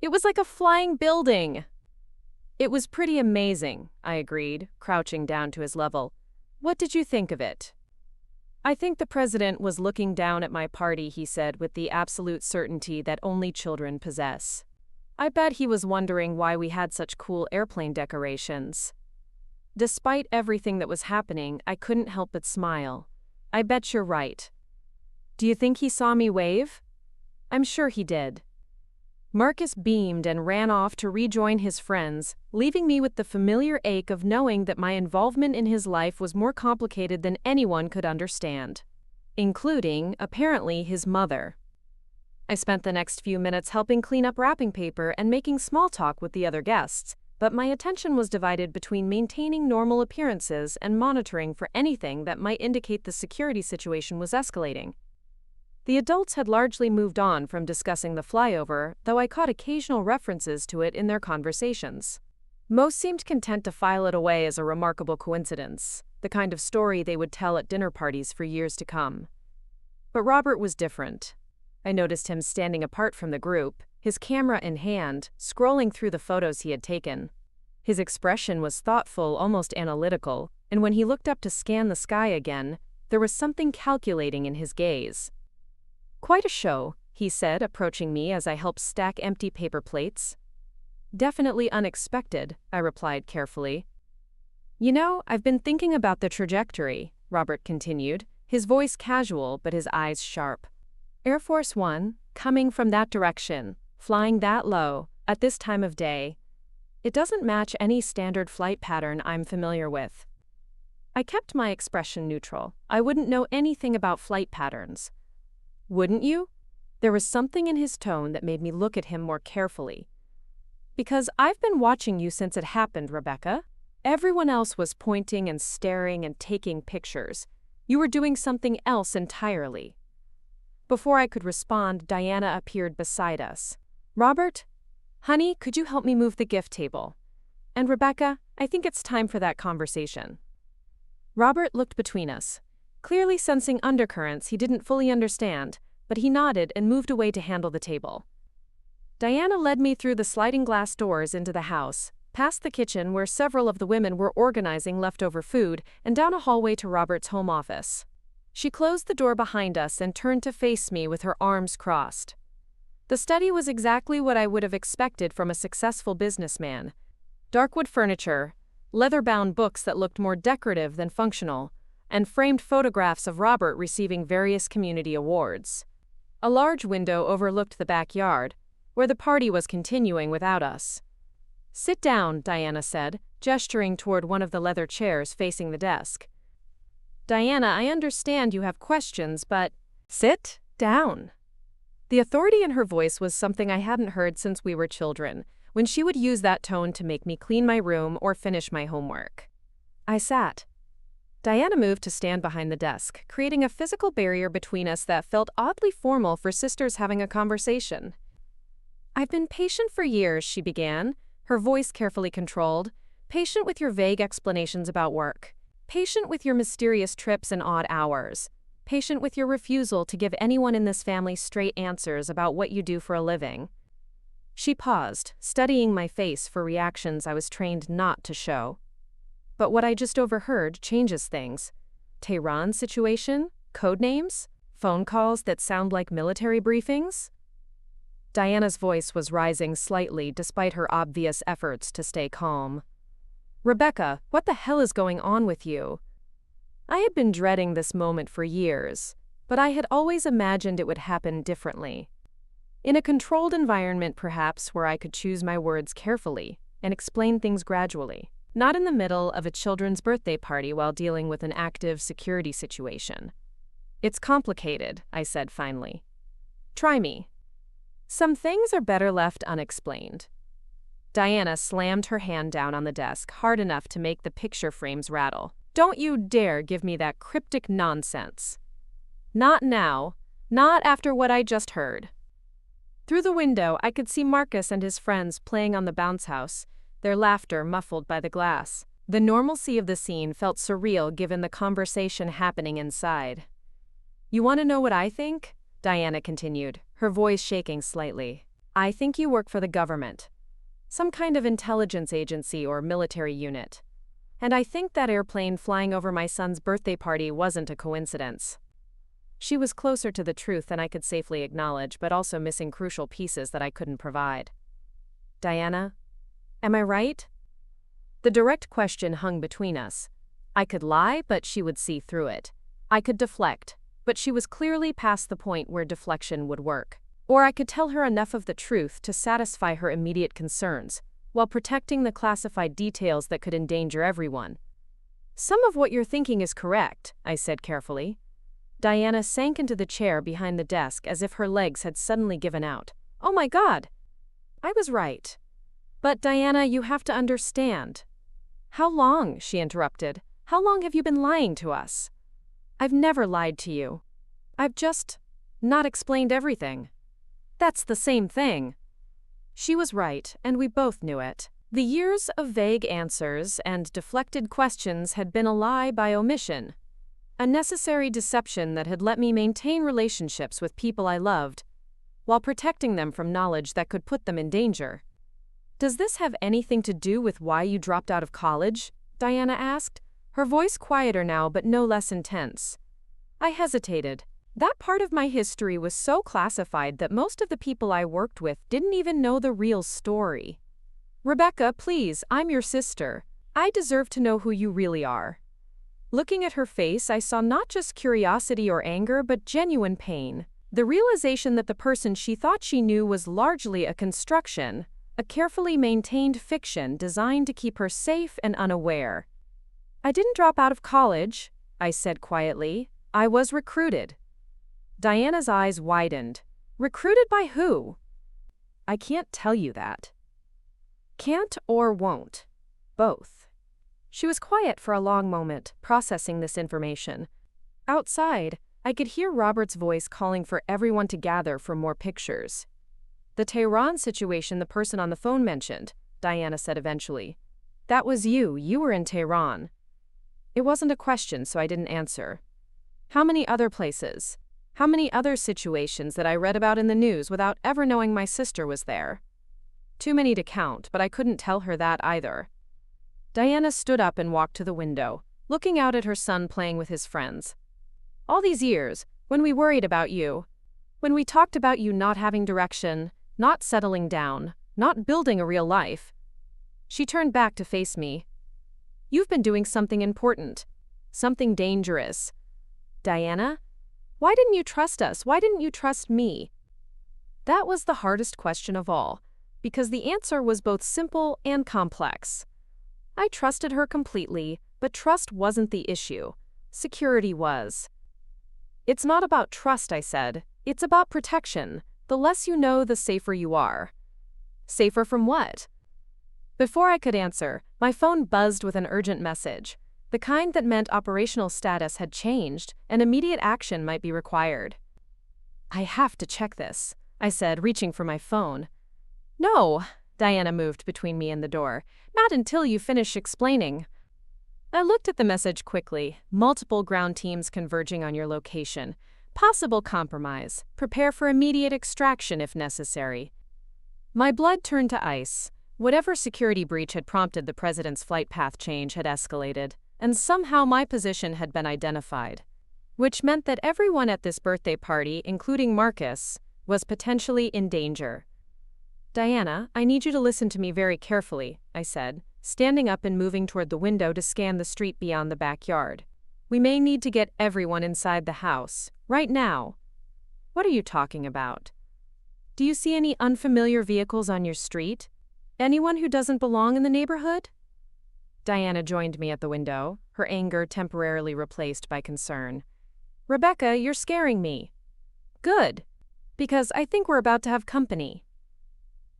It was like a flying building." "It was pretty amazing," I agreed, crouching down to his level. "What did you think of it?" "I think the president was looking down at my party," he said with the absolute certainty that only children possess. "I bet he was wondering why we had such cool airplane decorations." Despite everything that was happening, I couldn't help but smile. "I bet you're right." "Do you think he saw me wave?" "I'm sure he did." Marcus beamed and ran off to rejoin his friends, leaving me with the familiar ache of knowing that my involvement in his life was more complicated than anyone could understand, including, apparently, his mother. I spent the next few minutes helping clean up wrapping paper and making small talk with the other guests, but my attention was divided between maintaining normal appearances and monitoring for anything that might indicate the security situation was escalating. The adults had largely moved on from discussing the flyover, though I caught occasional references to it in their conversations. Most seemed content to file it away as a remarkable coincidence, the kind of story they would tell at dinner parties for years to come. But Robert was different. I noticed him standing apart from the group, his camera in hand, scrolling through the photos he had taken. His expression was thoughtful, almost analytical, and when he looked up to scan the sky again, there was something calculating in his gaze. "Quite a show," he said, approaching me as I helped stack empty paper plates. "Definitely unexpected," I replied carefully. "You know, I've been thinking about the trajectory," Robert continued, his voice casual but his eyes sharp. "Air Force One, coming from that direction, flying that low, at this time of day. It doesn't match any standard flight pattern I'm familiar with." I kept my expression neutral. I wouldn't know anything about flight patterns. "Wouldn't you?" There was something in his tone that made me look at him more carefully. "Because I've been watching you since it happened, Rebecca. Everyone else was pointing and staring and taking pictures. You were doing something else entirely." Before I could respond, Diana appeared beside us. "Robert? Honey, could you help me move the gift table? And Rebecca, I think it's time for that conversation." Robert looked between us, clearly sensing undercurrents he didn't fully understand, but he nodded and moved away to handle the table. Diana led me through the sliding glass doors into the house, past the kitchen where several of the women were organizing leftover food, and down a hallway to Robert's home office. She closed the door behind us and turned to face me with her arms crossed. The study was exactly what I would have expected from a successful businessman. Dark wood furniture, leather-bound books that looked more decorative than functional, and framed photographs of Robert receiving various community awards. A large window overlooked the backyard, where the party was continuing without us. "Sit down," Diana said, gesturing toward one of the leather chairs facing the desk. "Diana, I understand you have questions, but—" "Sit down." The authority in her voice was something I hadn't heard since we were children, when she would use that tone to make me clean my room or finish my homework. I sat. Diana moved to stand behind the desk, creating a physical barrier between us that felt oddly formal for sisters having a conversation. "I've been patient for years," she began, her voice carefully controlled, "patient with your vague explanations about work, patient with your mysterious trips and odd hours, patient with your refusal to give anyone in this family straight answers about what you do for a living." She paused, studying my face for reactions I was trained not to show. "But what I just overheard changes things. Tehran situation? Code names? Phone calls that sound like military briefings?" Diana's voice was rising slightly despite her obvious efforts to stay calm. "Rebecca, what the hell is going on with you?" I had been dreading this moment for years, but I had always imagined it would happen differently. In a controlled environment, perhaps, where I could choose my words carefully and explain things gradually, not in the middle of a children's birthday party while dealing with an active security situation. "It's complicated," I said finally. "Try me." "Some things are better left unexplained." Diana slammed her hand down on the desk hard enough to make the picture frames rattle. "Don't you dare give me that cryptic nonsense. Not now. Not after what I just heard." Through the window, I could see Marcus and his friends playing on the bounce house, their laughter muffled by the glass. The normalcy of the scene felt surreal given the conversation happening inside. "You want to know what I think?" Diana continued, her voice shaking slightly. "I think you work for the government. Some kind of intelligence agency or military unit. And I think that airplane flying over my son's birthday party wasn't a coincidence." She was closer to the truth than I could safely acknowledge, but also missing crucial pieces that I couldn't provide. "Diana, am I right?" The direct question hung between us. I could lie, but she would see through it. I could deflect, but she was clearly past the point where deflection would work. Or I could tell her enough of the truth to satisfy her immediate concerns, while protecting the classified details that could endanger everyone. "Some of what you're thinking is correct," I said carefully. Diana sank into the chair behind the desk as if her legs had suddenly given out. "Oh my God! I was right. But Diana, you have to understand." "How long?" she interrupted. "How long have you been lying to us?" "I've never lied to you. I've just not explained everything. That's the same thing. She was right, and we both knew it. The years of vague answers and deflected questions had been a lie by omission, a necessary deception that had let me maintain relationships with people I loved, while protecting them from knowledge that could put them in danger. "Does this have anything to do with why you dropped out of college?" Diana asked, her voice quieter now but no less intense. I hesitated. That part of my history was so classified that most of the people I worked with didn't even know the real story. "Rebecca, please, I'm your sister. I deserve to know who you really are." Looking at her face, I saw not just curiosity or anger, but genuine pain. The realization that the person she thought she knew was largely a construction, a carefully maintained fiction designed to keep her safe and unaware. "I didn't drop out of college," I said quietly. "I was recruited." Diana's eyes widened. "Recruited by who?" "I can't tell you that." "Can't or won't? Both." She was quiet for a long moment, processing this information. Outside, I could hear Robert's voice calling for everyone to gather for more pictures. "The Tehran situation the person on the phone mentioned," Diana said eventually. "That was you. You were in Tehran." It wasn't a question, so I didn't answer. "How many other places? How many other situations that I read about in the news without ever knowing my sister was there?" "Too many to count, but I couldn't tell her that either." Diana stood up and walked to the window, looking out at her son playing with his friends. "All these years, when we worried about you, when we talked about you not having direction, not settling down, not building a real life." She turned back to face me. "You've been doing something important, something dangerous. Diana, why didn't you trust us? Why didn't you trust me?" That was the hardest question of all, because the answer was both simple and complex. I trusted her completely, but trust wasn't the issue. Security was. "It's not about trust," I said. "It's about protection. The less you know, the safer you are." "Safer from what?" Before I could answer, my phone buzzed with an urgent message, the kind that meant operational status had changed and immediate action might be required. "I have to check this," I said, reaching for my phone. "No," Diana moved between me and the door. "Not until you finish explaining." I looked at the message quickly. "Multiple ground teams converging on your location. Possible compromise. Prepare for immediate extraction if necessary." My blood turned to ice. Whatever security breach had prompted the president's flight path change had escalated, and somehow my position had been identified, which meant that everyone at this birthday party, including Marcus, was potentially in danger. "Diana, I need you to listen to me very carefully," I said, standing up and moving toward the window to scan the street beyond the backyard. "We may need to get everyone inside the house, right now." "What are you talking about?" "Do you see any unfamiliar vehicles on your street? Anyone who doesn't belong in the neighborhood?" Diana joined me at the window, her anger temporarily replaced by concern. "Rebecca, you're scaring me." "Good, because I think we're about to have company."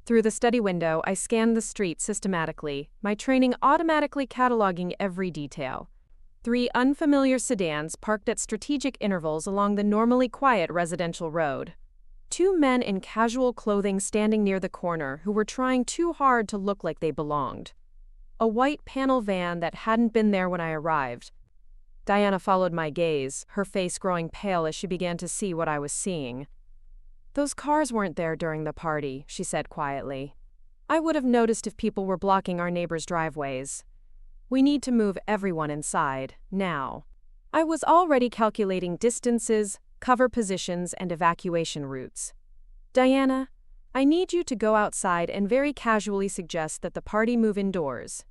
Through the study window, I scanned the street systematically, my training automatically cataloging every detail. 3 unfamiliar sedans parked at strategic intervals along the normally quiet residential road. 2 men in casual clothing standing near the corner who were trying too hard to look like they belonged. A white panel van that hadn't been there when I arrived. Diana followed my gaze, her face growing pale as she began to see what I was seeing. "Those cars weren't there during the party," she said quietly. "I would have noticed if people were blocking our neighbors' driveways. We need to move everyone inside, now." I was already calculating distances, cover positions, and evacuation routes. "Diana, I need you to go outside and very casually suggest that the party move indoors.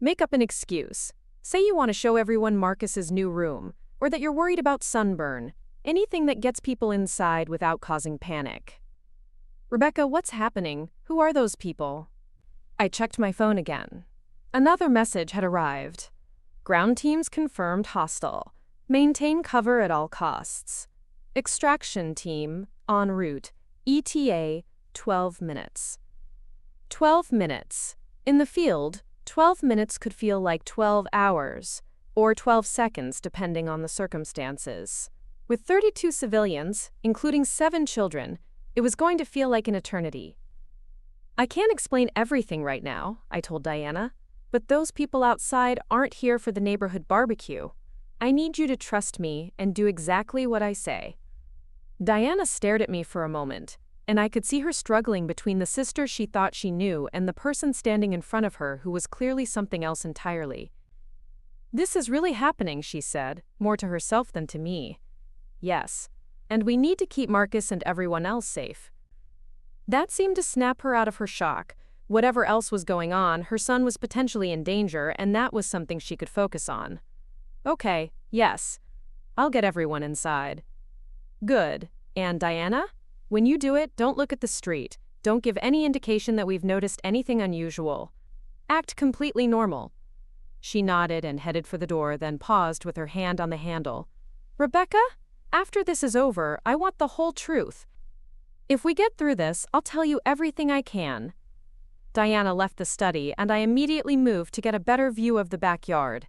Make up an excuse. Say you want to show everyone Marcus's new room, or that you're worried about sunburn. Anything that gets people inside without causing panic." "Rebecca, what's happening? Who are those people?" I checked my phone again. Another message had arrived. "Ground teams confirmed hostile. Maintain cover at all costs. Extraction team en route. ETA 12 minutes." 12 minutes. In the field, 12 minutes could feel like 12 hours, or 12 seconds depending on the circumstances. With 32 civilians, including 7 children, it was going to feel like an eternity. I can't explain everything right now, I told Diana, but those people outside aren't here for the neighborhood barbecue. I need you to trust me and do exactly what I say. Diana stared at me for a moment, and I could see her struggling between the sister she thought she knew and the person standing in front of her who was clearly something else entirely. This is really happening, she said, more to herself than to me. Yes, and we need to keep Marcus and everyone else safe. That seemed to snap her out of her shock. Whatever else was going on, her son was potentially in danger, and that was something she could focus on. Okay, yes. I'll get everyone inside. Good. And Diana? When you do it, don't look at the street. Don't give any indication that we've noticed anything unusual. Act completely normal. She nodded and headed for the door, then paused with her hand on the handle. Rebecca? After this is over, I want the whole truth. If we get through this, I'll tell you everything I can. Diana left the study, and I immediately moved to get a better view of the backyard.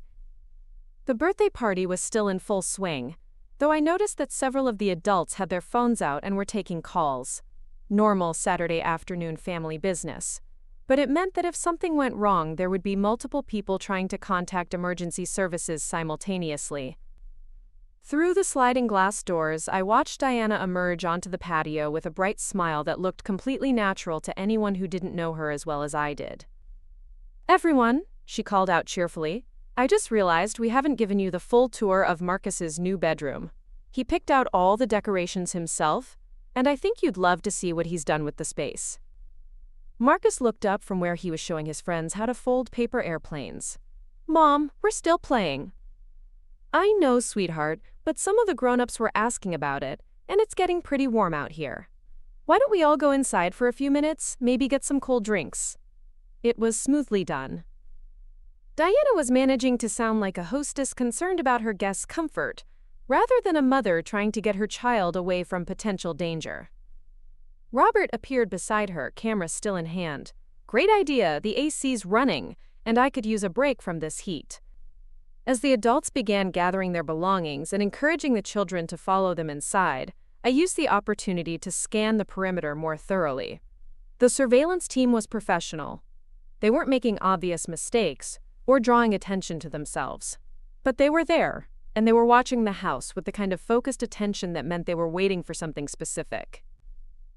The birthday party was still in full swing, though I noticed that several of the adults had their phones out and were taking calls. Normal Saturday afternoon family business. But it meant that if something went wrong, there would be multiple people trying to contact emergency services simultaneously. Through the sliding glass doors, I watched Diana emerge onto the patio with a bright smile that looked completely natural to anyone who didn't know her as well as I did. Everyone, she called out cheerfully, I just realized we haven't given you the full tour of Marcus's new bedroom. He picked out all the decorations himself, and I think you'd love to see what he's done with the space. Marcus looked up from where he was showing his friends how to fold paper airplanes. Mom, we're still playing. I know, sweetheart, but some of the grown-ups were asking about it, and it's getting pretty warm out here. Why don't we all go inside for a few minutes, maybe get some cold drinks? It was smoothly done. Diana was managing to sound like a hostess concerned about her guests' comfort, rather than a mother trying to get her child away from potential danger. Robert appeared beside her, camera still in hand. Great idea, the AC's running, and I could use a break from this heat. As the adults began gathering their belongings and encouraging the children to follow them inside, I used the opportunity to scan the perimeter more thoroughly. The surveillance team was professional. They weren't making obvious mistakes or drawing attention to themselves. But they were there, and they were watching the house with the kind of focused attention that meant they were waiting for something specific.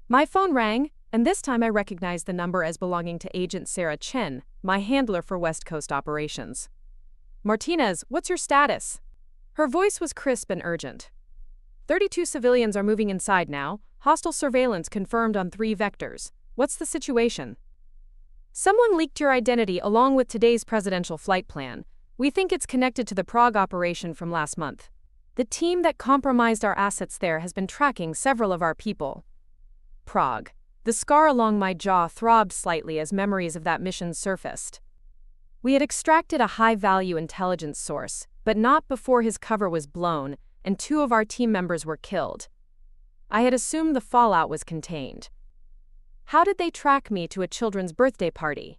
My phone rang, and this time I recognized the number as belonging to Agent Sarah Chen, my handler for West Coast operations. Martinez, what's your status? Her voice was crisp and urgent. 32 civilians are moving inside now. Hostile surveillance confirmed on 3 vectors. What's the situation? Someone leaked your identity along with today's presidential flight plan. We think it's connected to the Prague operation from last month. The team that compromised our assets there has been tracking several of our people. Prague. The scar along my jaw throbbed slightly as memories of that mission surfaced. We had extracted a high-value intelligence source, but not before his cover was blown and 2 of our team members were killed. I had assumed the fallout was contained. How did they track me to a children's birthday party?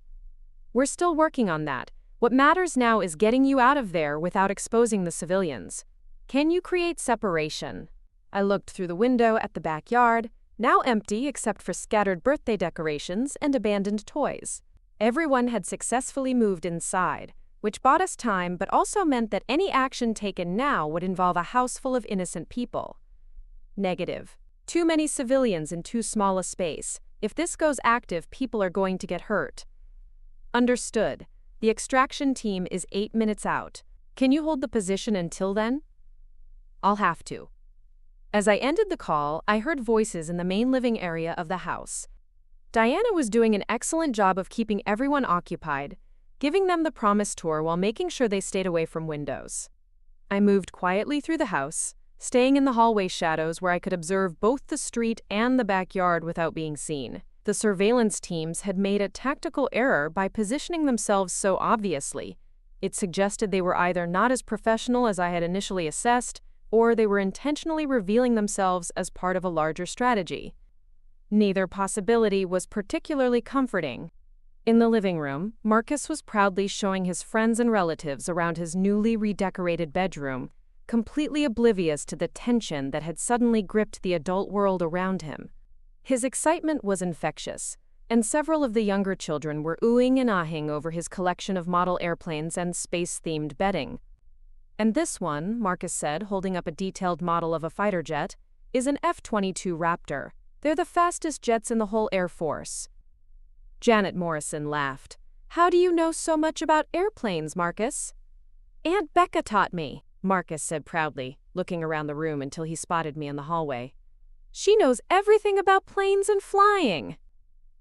We're still working on that. What matters now is getting you out of there without exposing the civilians. Can you create separation? I looked through the window at the backyard, now empty except for scattered birthday decorations and abandoned toys. Everyone had successfully moved inside, which bought us time but also meant that any action taken now would involve a house full of innocent people. Negative. Too many civilians in too small a space. If this goes active, people are going to get hurt. Understood. The extraction team is 8 minutes out. Can you hold the position until then? I'll have to. As I ended the call, I heard voices in the main living area of the house. Diana was doing an excellent job of keeping everyone occupied, giving them the promised tour while making sure they stayed away from windows. I moved quietly through the house, staying in the hallway shadows where I could observe both the street and the backyard without being seen. The surveillance teams had made a tactical error by positioning themselves so obviously. It suggested they were either not as professional as I had initially assessed, or they were intentionally revealing themselves as part of a larger strategy. Neither possibility was particularly comforting. In the living room, Marcus was proudly showing his friends and relatives around his newly redecorated bedroom, completely oblivious to the tension that had suddenly gripped the adult world around him. His excitement was infectious, and several of the younger children were oohing and ahhing over his collection of model airplanes and space-themed bedding. "And this one," Marcus said, holding up a detailed model of a fighter jet, "is an F-22 Raptor. They're the fastest jets in the whole Air Force." Janet Morrison laughed. "How do you know so much about airplanes, Marcus?" "Aunt Becca taught me," Marcus said proudly, looking around the room until he spotted me in the hallway. "She knows everything about planes and flying."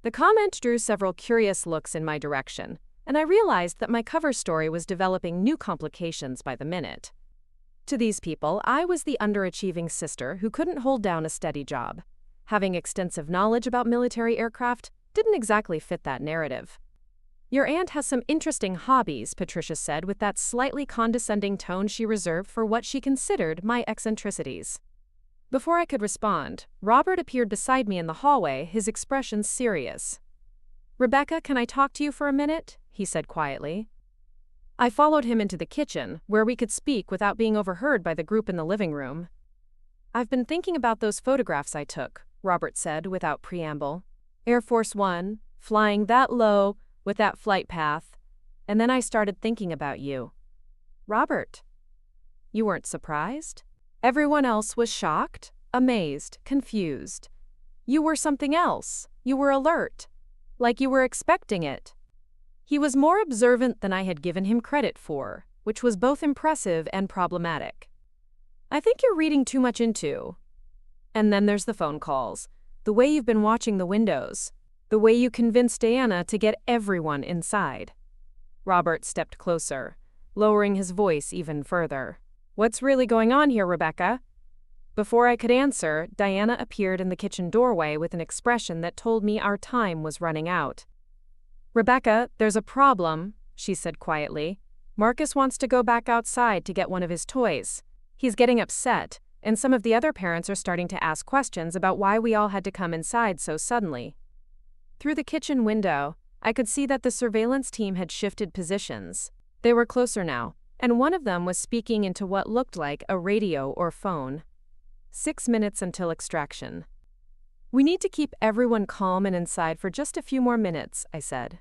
The comment drew several curious looks in my direction, and I realized that my cover story was developing new complications by the minute. To these people, I was the underachieving sister who couldn't hold down a steady job. Having extensive knowledge about military aircraft didn't exactly fit that narrative. "Your aunt has some interesting hobbies," Patricia said with that slightly condescending tone she reserved for what she considered my eccentricities. Before I could respond, Robert appeared beside me in the hallway, his expression serious. "Rebecca, can I talk to you for a minute?" he said quietly. I followed him into the kitchen, where we could speak without being overheard by the group in the living room. "I've been thinking about those photographs I took," Robert said without preamble. "Air Force One, flying that low, with that flight path, and then I started thinking about you." "Robert, you weren't surprised?" Everyone else was shocked, amazed, confused. "You were something else. You were alert. Like you were expecting it." He was more observant than I had given him credit for, which was both impressive and problematic. "I think you're reading too much into." And then there's the phone calls, the way you've been watching the windows, the way you convinced Diana to get everyone inside. Robert stepped closer, lowering his voice even further. "What's really going on here, Rebecca?" Before I could answer, Diana appeared in the kitchen doorway with an expression that told me our time was running out. "Rebecca, there's a problem," she said quietly. "Marcus wants to go back outside to get one of his toys. He's getting upset, and some of the other parents are starting to ask questions about why we all had to come inside so suddenly." Through the kitchen window, I could see that the surveillance team had shifted positions. They were closer now, and one of them was speaking into what looked like a radio or phone. 6 minutes until extraction. "We need to keep everyone calm and inside for just a few more minutes," I said.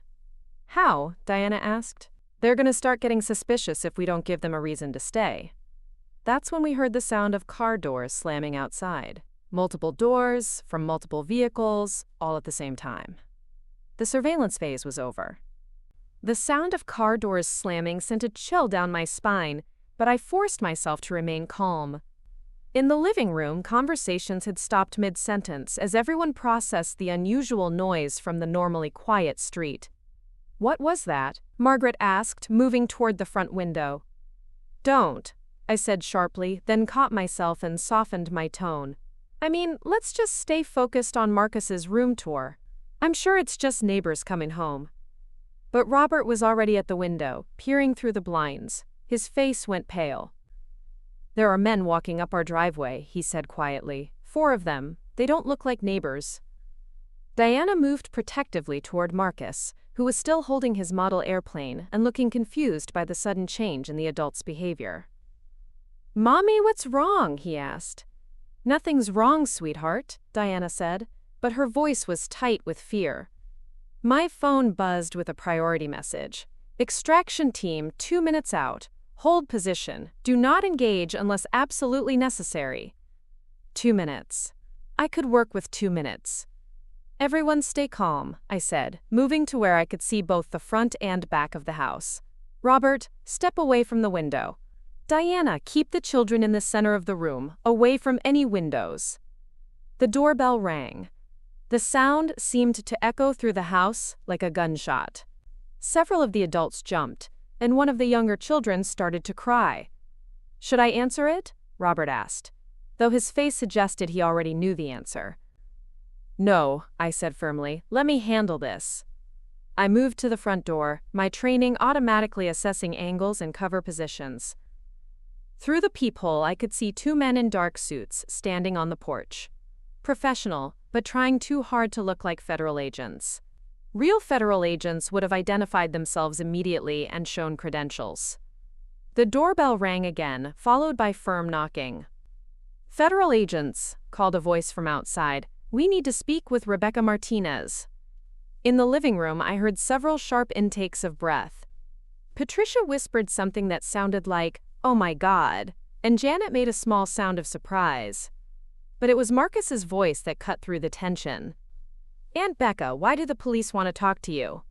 "How?" Diana asked. "They're going to start getting suspicious if we don't give them a reason to stay." That's when we heard the sound of car doors slamming outside. Multiple doors, from multiple vehicles, all at the same time. The surveillance phase was over. The sound of car doors slamming sent a chill down my spine, but I forced myself to remain calm. In the living room, conversations had stopped mid-sentence as everyone processed the unusual noise from the normally quiet street. "What was that?" Margaret asked, moving toward the front window. "Don't," I said sharply, then caught myself and softened my tone. "I mean, let's just stay focused on Marcus's room tour. I'm sure it's just neighbors coming home." But Robert was already at the window, peering through the blinds. His face went pale. "There are men walking up our driveway," he said quietly. 4 of them. They don't look like neighbors." Diana moved protectively toward Marcus, who was still holding his model airplane and looking confused by the sudden change in the adult's behavior. "Mommy, what's wrong?" he asked. "Nothing's wrong, sweetheart," Diana said, but her voice was tight with fear. My phone buzzed with a priority message. "Extraction team, 2 minutes out. Hold position. Do not engage unless absolutely necessary." 2 minutes. I could work with 2 minutes. "Everyone stay calm," I said, moving to where I could see both the front and back of the house. "Robert, step away from the window. Diana, keep the children in the center of the room, away from any windows." The doorbell rang. The sound seemed to echo through the house like a gunshot. Several of the adults jumped, and one of the younger children started to cry. "Should I answer it?" Robert asked, though his face suggested he already knew the answer. "No," I said firmly. "Let me handle this." I moved to the front door, my training automatically assessing angles and cover positions. Through the peephole, I could see 2 men in dark suits standing on the porch. Professional, but trying too hard to look like federal agents. Real federal agents would have identified themselves immediately and shown credentials. The doorbell rang again, followed by firm knocking. "Federal agents," called a voice from outside. "We need to speak with Rebecca Martinez." In the living room, I heard several sharp intakes of breath. Patricia whispered something that sounded like, "Oh my God," and Janet made a small sound of surprise. But it was Marcus's voice that cut through the tension. "Aunt Becca, why do the police want to talk to you?"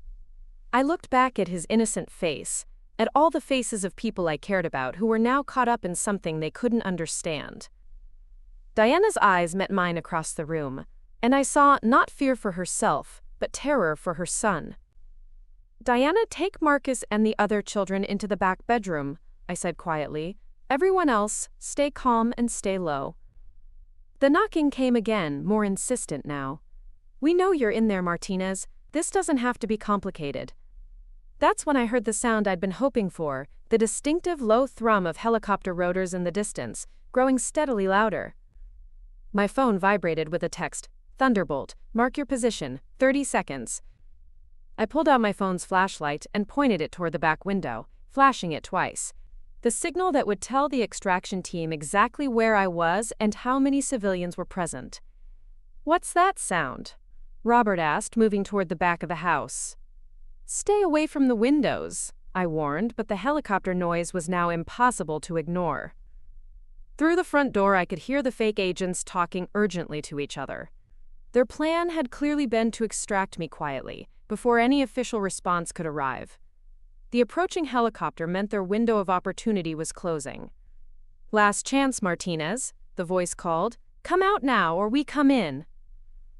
I looked back at his innocent face, at all the faces of people I cared about who were now caught up in something they couldn't understand. Diana's eyes met mine across the room, and I saw not fear for herself, but terror for her son. "Diana, take Marcus and the other children into the back bedroom," I said quietly. "Everyone else, stay calm and stay low." The knocking came again, more insistent now. "We know you're in there, Martinez. This doesn't have to be complicated." That's when I heard the sound I'd been hoping for, the distinctive low thrum of helicopter rotors in the distance, growing steadily louder. My phone vibrated with a text. "Thunderbolt, mark your position, 30 seconds. I pulled out my phone's flashlight and pointed it toward the back window, flashing it twice. The signal that would tell the extraction team exactly where I was and how many civilians were present. "What's that sound?" Robert asked, moving toward the back of the house. "Stay away from the windows," I warned, but the helicopter noise was now impossible to ignore. Through the front door, I could hear the fake agents talking urgently to each other. Their plan had clearly been to extract me quietly, before any official response could arrive. The approaching helicopter meant their window of opportunity was closing. "Last chance, Martinez," the voice called. "Come out now, or we come in."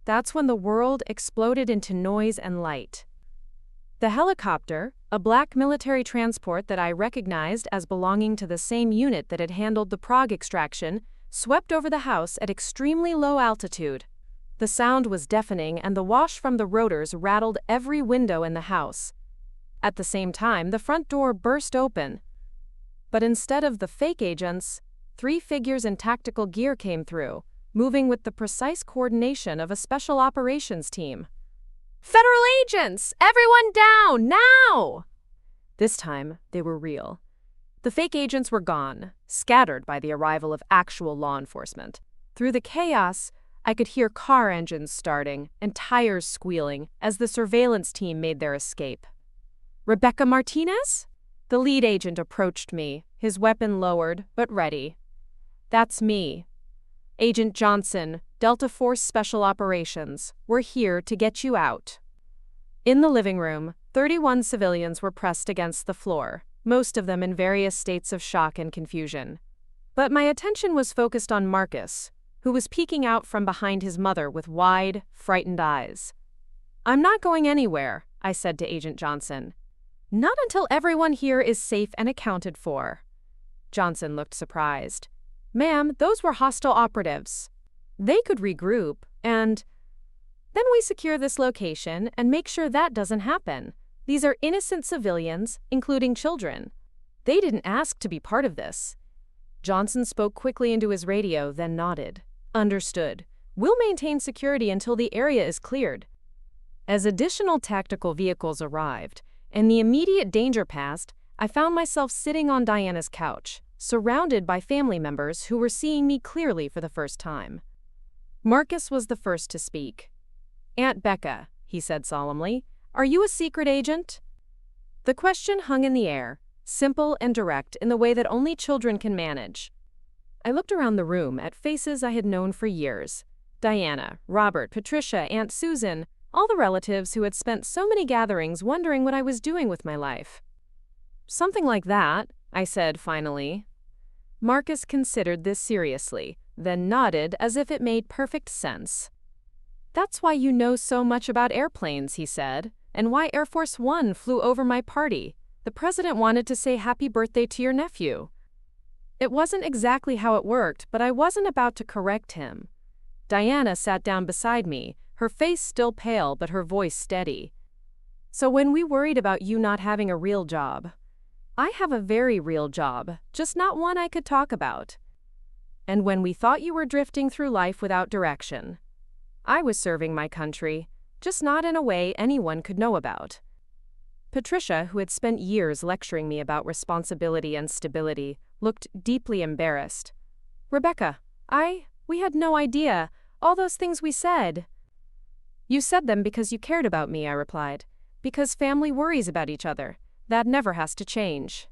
That's when the world exploded into noise and light. The helicopter, a black military transport that I recognized as belonging to the same unit that had handled the Prague extraction, swept over the house at extremely low altitude. The sound was deafening, and the wash from the rotors rattled every window in the house. At the same time, the front door burst open. But instead of the fake agents, 3 figures in tactical gear came through, moving with the precise coordination of a special operations team. "Federal agents! Everyone down, now!" This time, they were real. The fake agents were gone, scattered by the arrival of actual law enforcement. Through the chaos, I could hear car engines starting and tires squealing as the surveillance team made their escape. "Rebecca Martinez?" The lead agent approached me, his weapon lowered, but ready. "That's me. Agent Johnson, Delta Force Special Operations. We're here to get you out." In the living room, 31 civilians were pressed against the floor, most of them in various states of shock and confusion. But my attention was focused on Marcus, who was peeking out from behind his mother with wide, frightened eyes. "I'm not going anywhere," I said to Agent Johnson. "Not until everyone here is safe and accounted for." Johnson looked surprised. "Ma'am, those were hostile operatives. They could regroup, and then we secure this location and make sure that doesn't happen. These are innocent civilians, including children. They didn't ask to be part of this." Johnson spoke quickly into his radio, then nodded. "Understood. We'll maintain security until the area is cleared." As additional tactical vehicles arrived, and the immediate danger passed, I found myself sitting on Diana's couch, surrounded by family members who were seeing me clearly for the first time. Marcus was the first to speak. "Aunt Becca," he said solemnly, "are you a secret agent?" The question hung in the air, simple and direct in the way that only children can manage. I looked around the room at faces I had known for years. Diana, Robert, Patricia, Aunt Susan, all the relatives who had spent so many gatherings wondering what I was doing with my life. "Something like that," I said finally. Marcus considered this seriously, then nodded as if it made perfect sense. "That's why you know so much about airplanes," he said, "and why Air Force One flew over my party. The president wanted to say happy birthday to your nephew." It wasn't exactly how it worked, but I wasn't about to correct him. Diana sat down beside me, her face still pale but her voice steady. "So when we worried about you not having a real job, I have a very real job, just not one I could talk about. And when we thought you were drifting through life without direction, I was serving my country, just not in a way anyone could know about." Patricia, who had spent years lecturing me about responsibility and stability, looked deeply embarrassed. Rebecca, we had no idea. All those things we said. You said them because you cared about me, I replied. Because family worries about each other. That never has to change.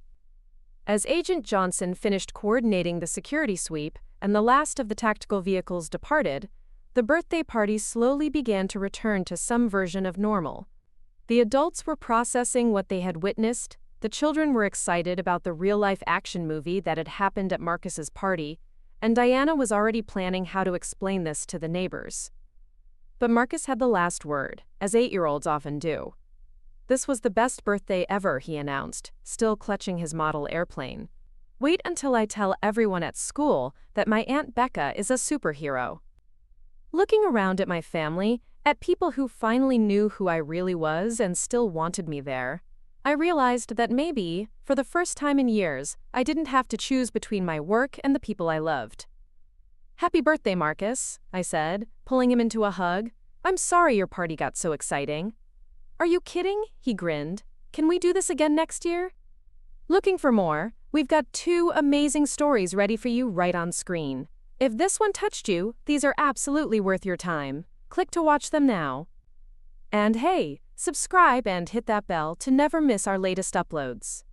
As Agent Johnson finished coordinating the security sweep and the last of the tactical vehicles departed, the birthday party slowly began to return to some version of normal. The adults were processing what they had witnessed, the children were excited about the real-life action movie that had happened at Marcus's party, and Diana was already planning how to explain this to the neighbors. But Marcus had the last word, as 8-year-olds often do. This was the best birthday ever, he announced, still clutching his model airplane. Wait until I tell everyone at school that my Aunt Becca is a superhero. Looking around at my family, at people who finally knew who I really was and still wanted me there, I realized that maybe, for the first time in years, I didn't have to choose between my work and the people I loved. Happy birthday, Marcus, I said, pulling him into a hug. I'm sorry your party got so exciting. Are you kidding? He grinned. Can we do this again next year? Looking for more? We've got 2 amazing stories ready for you right on screen. If this one touched you, these are absolutely worth your time. Click to watch them now. And hey, subscribe and hit that bell to never miss our latest uploads.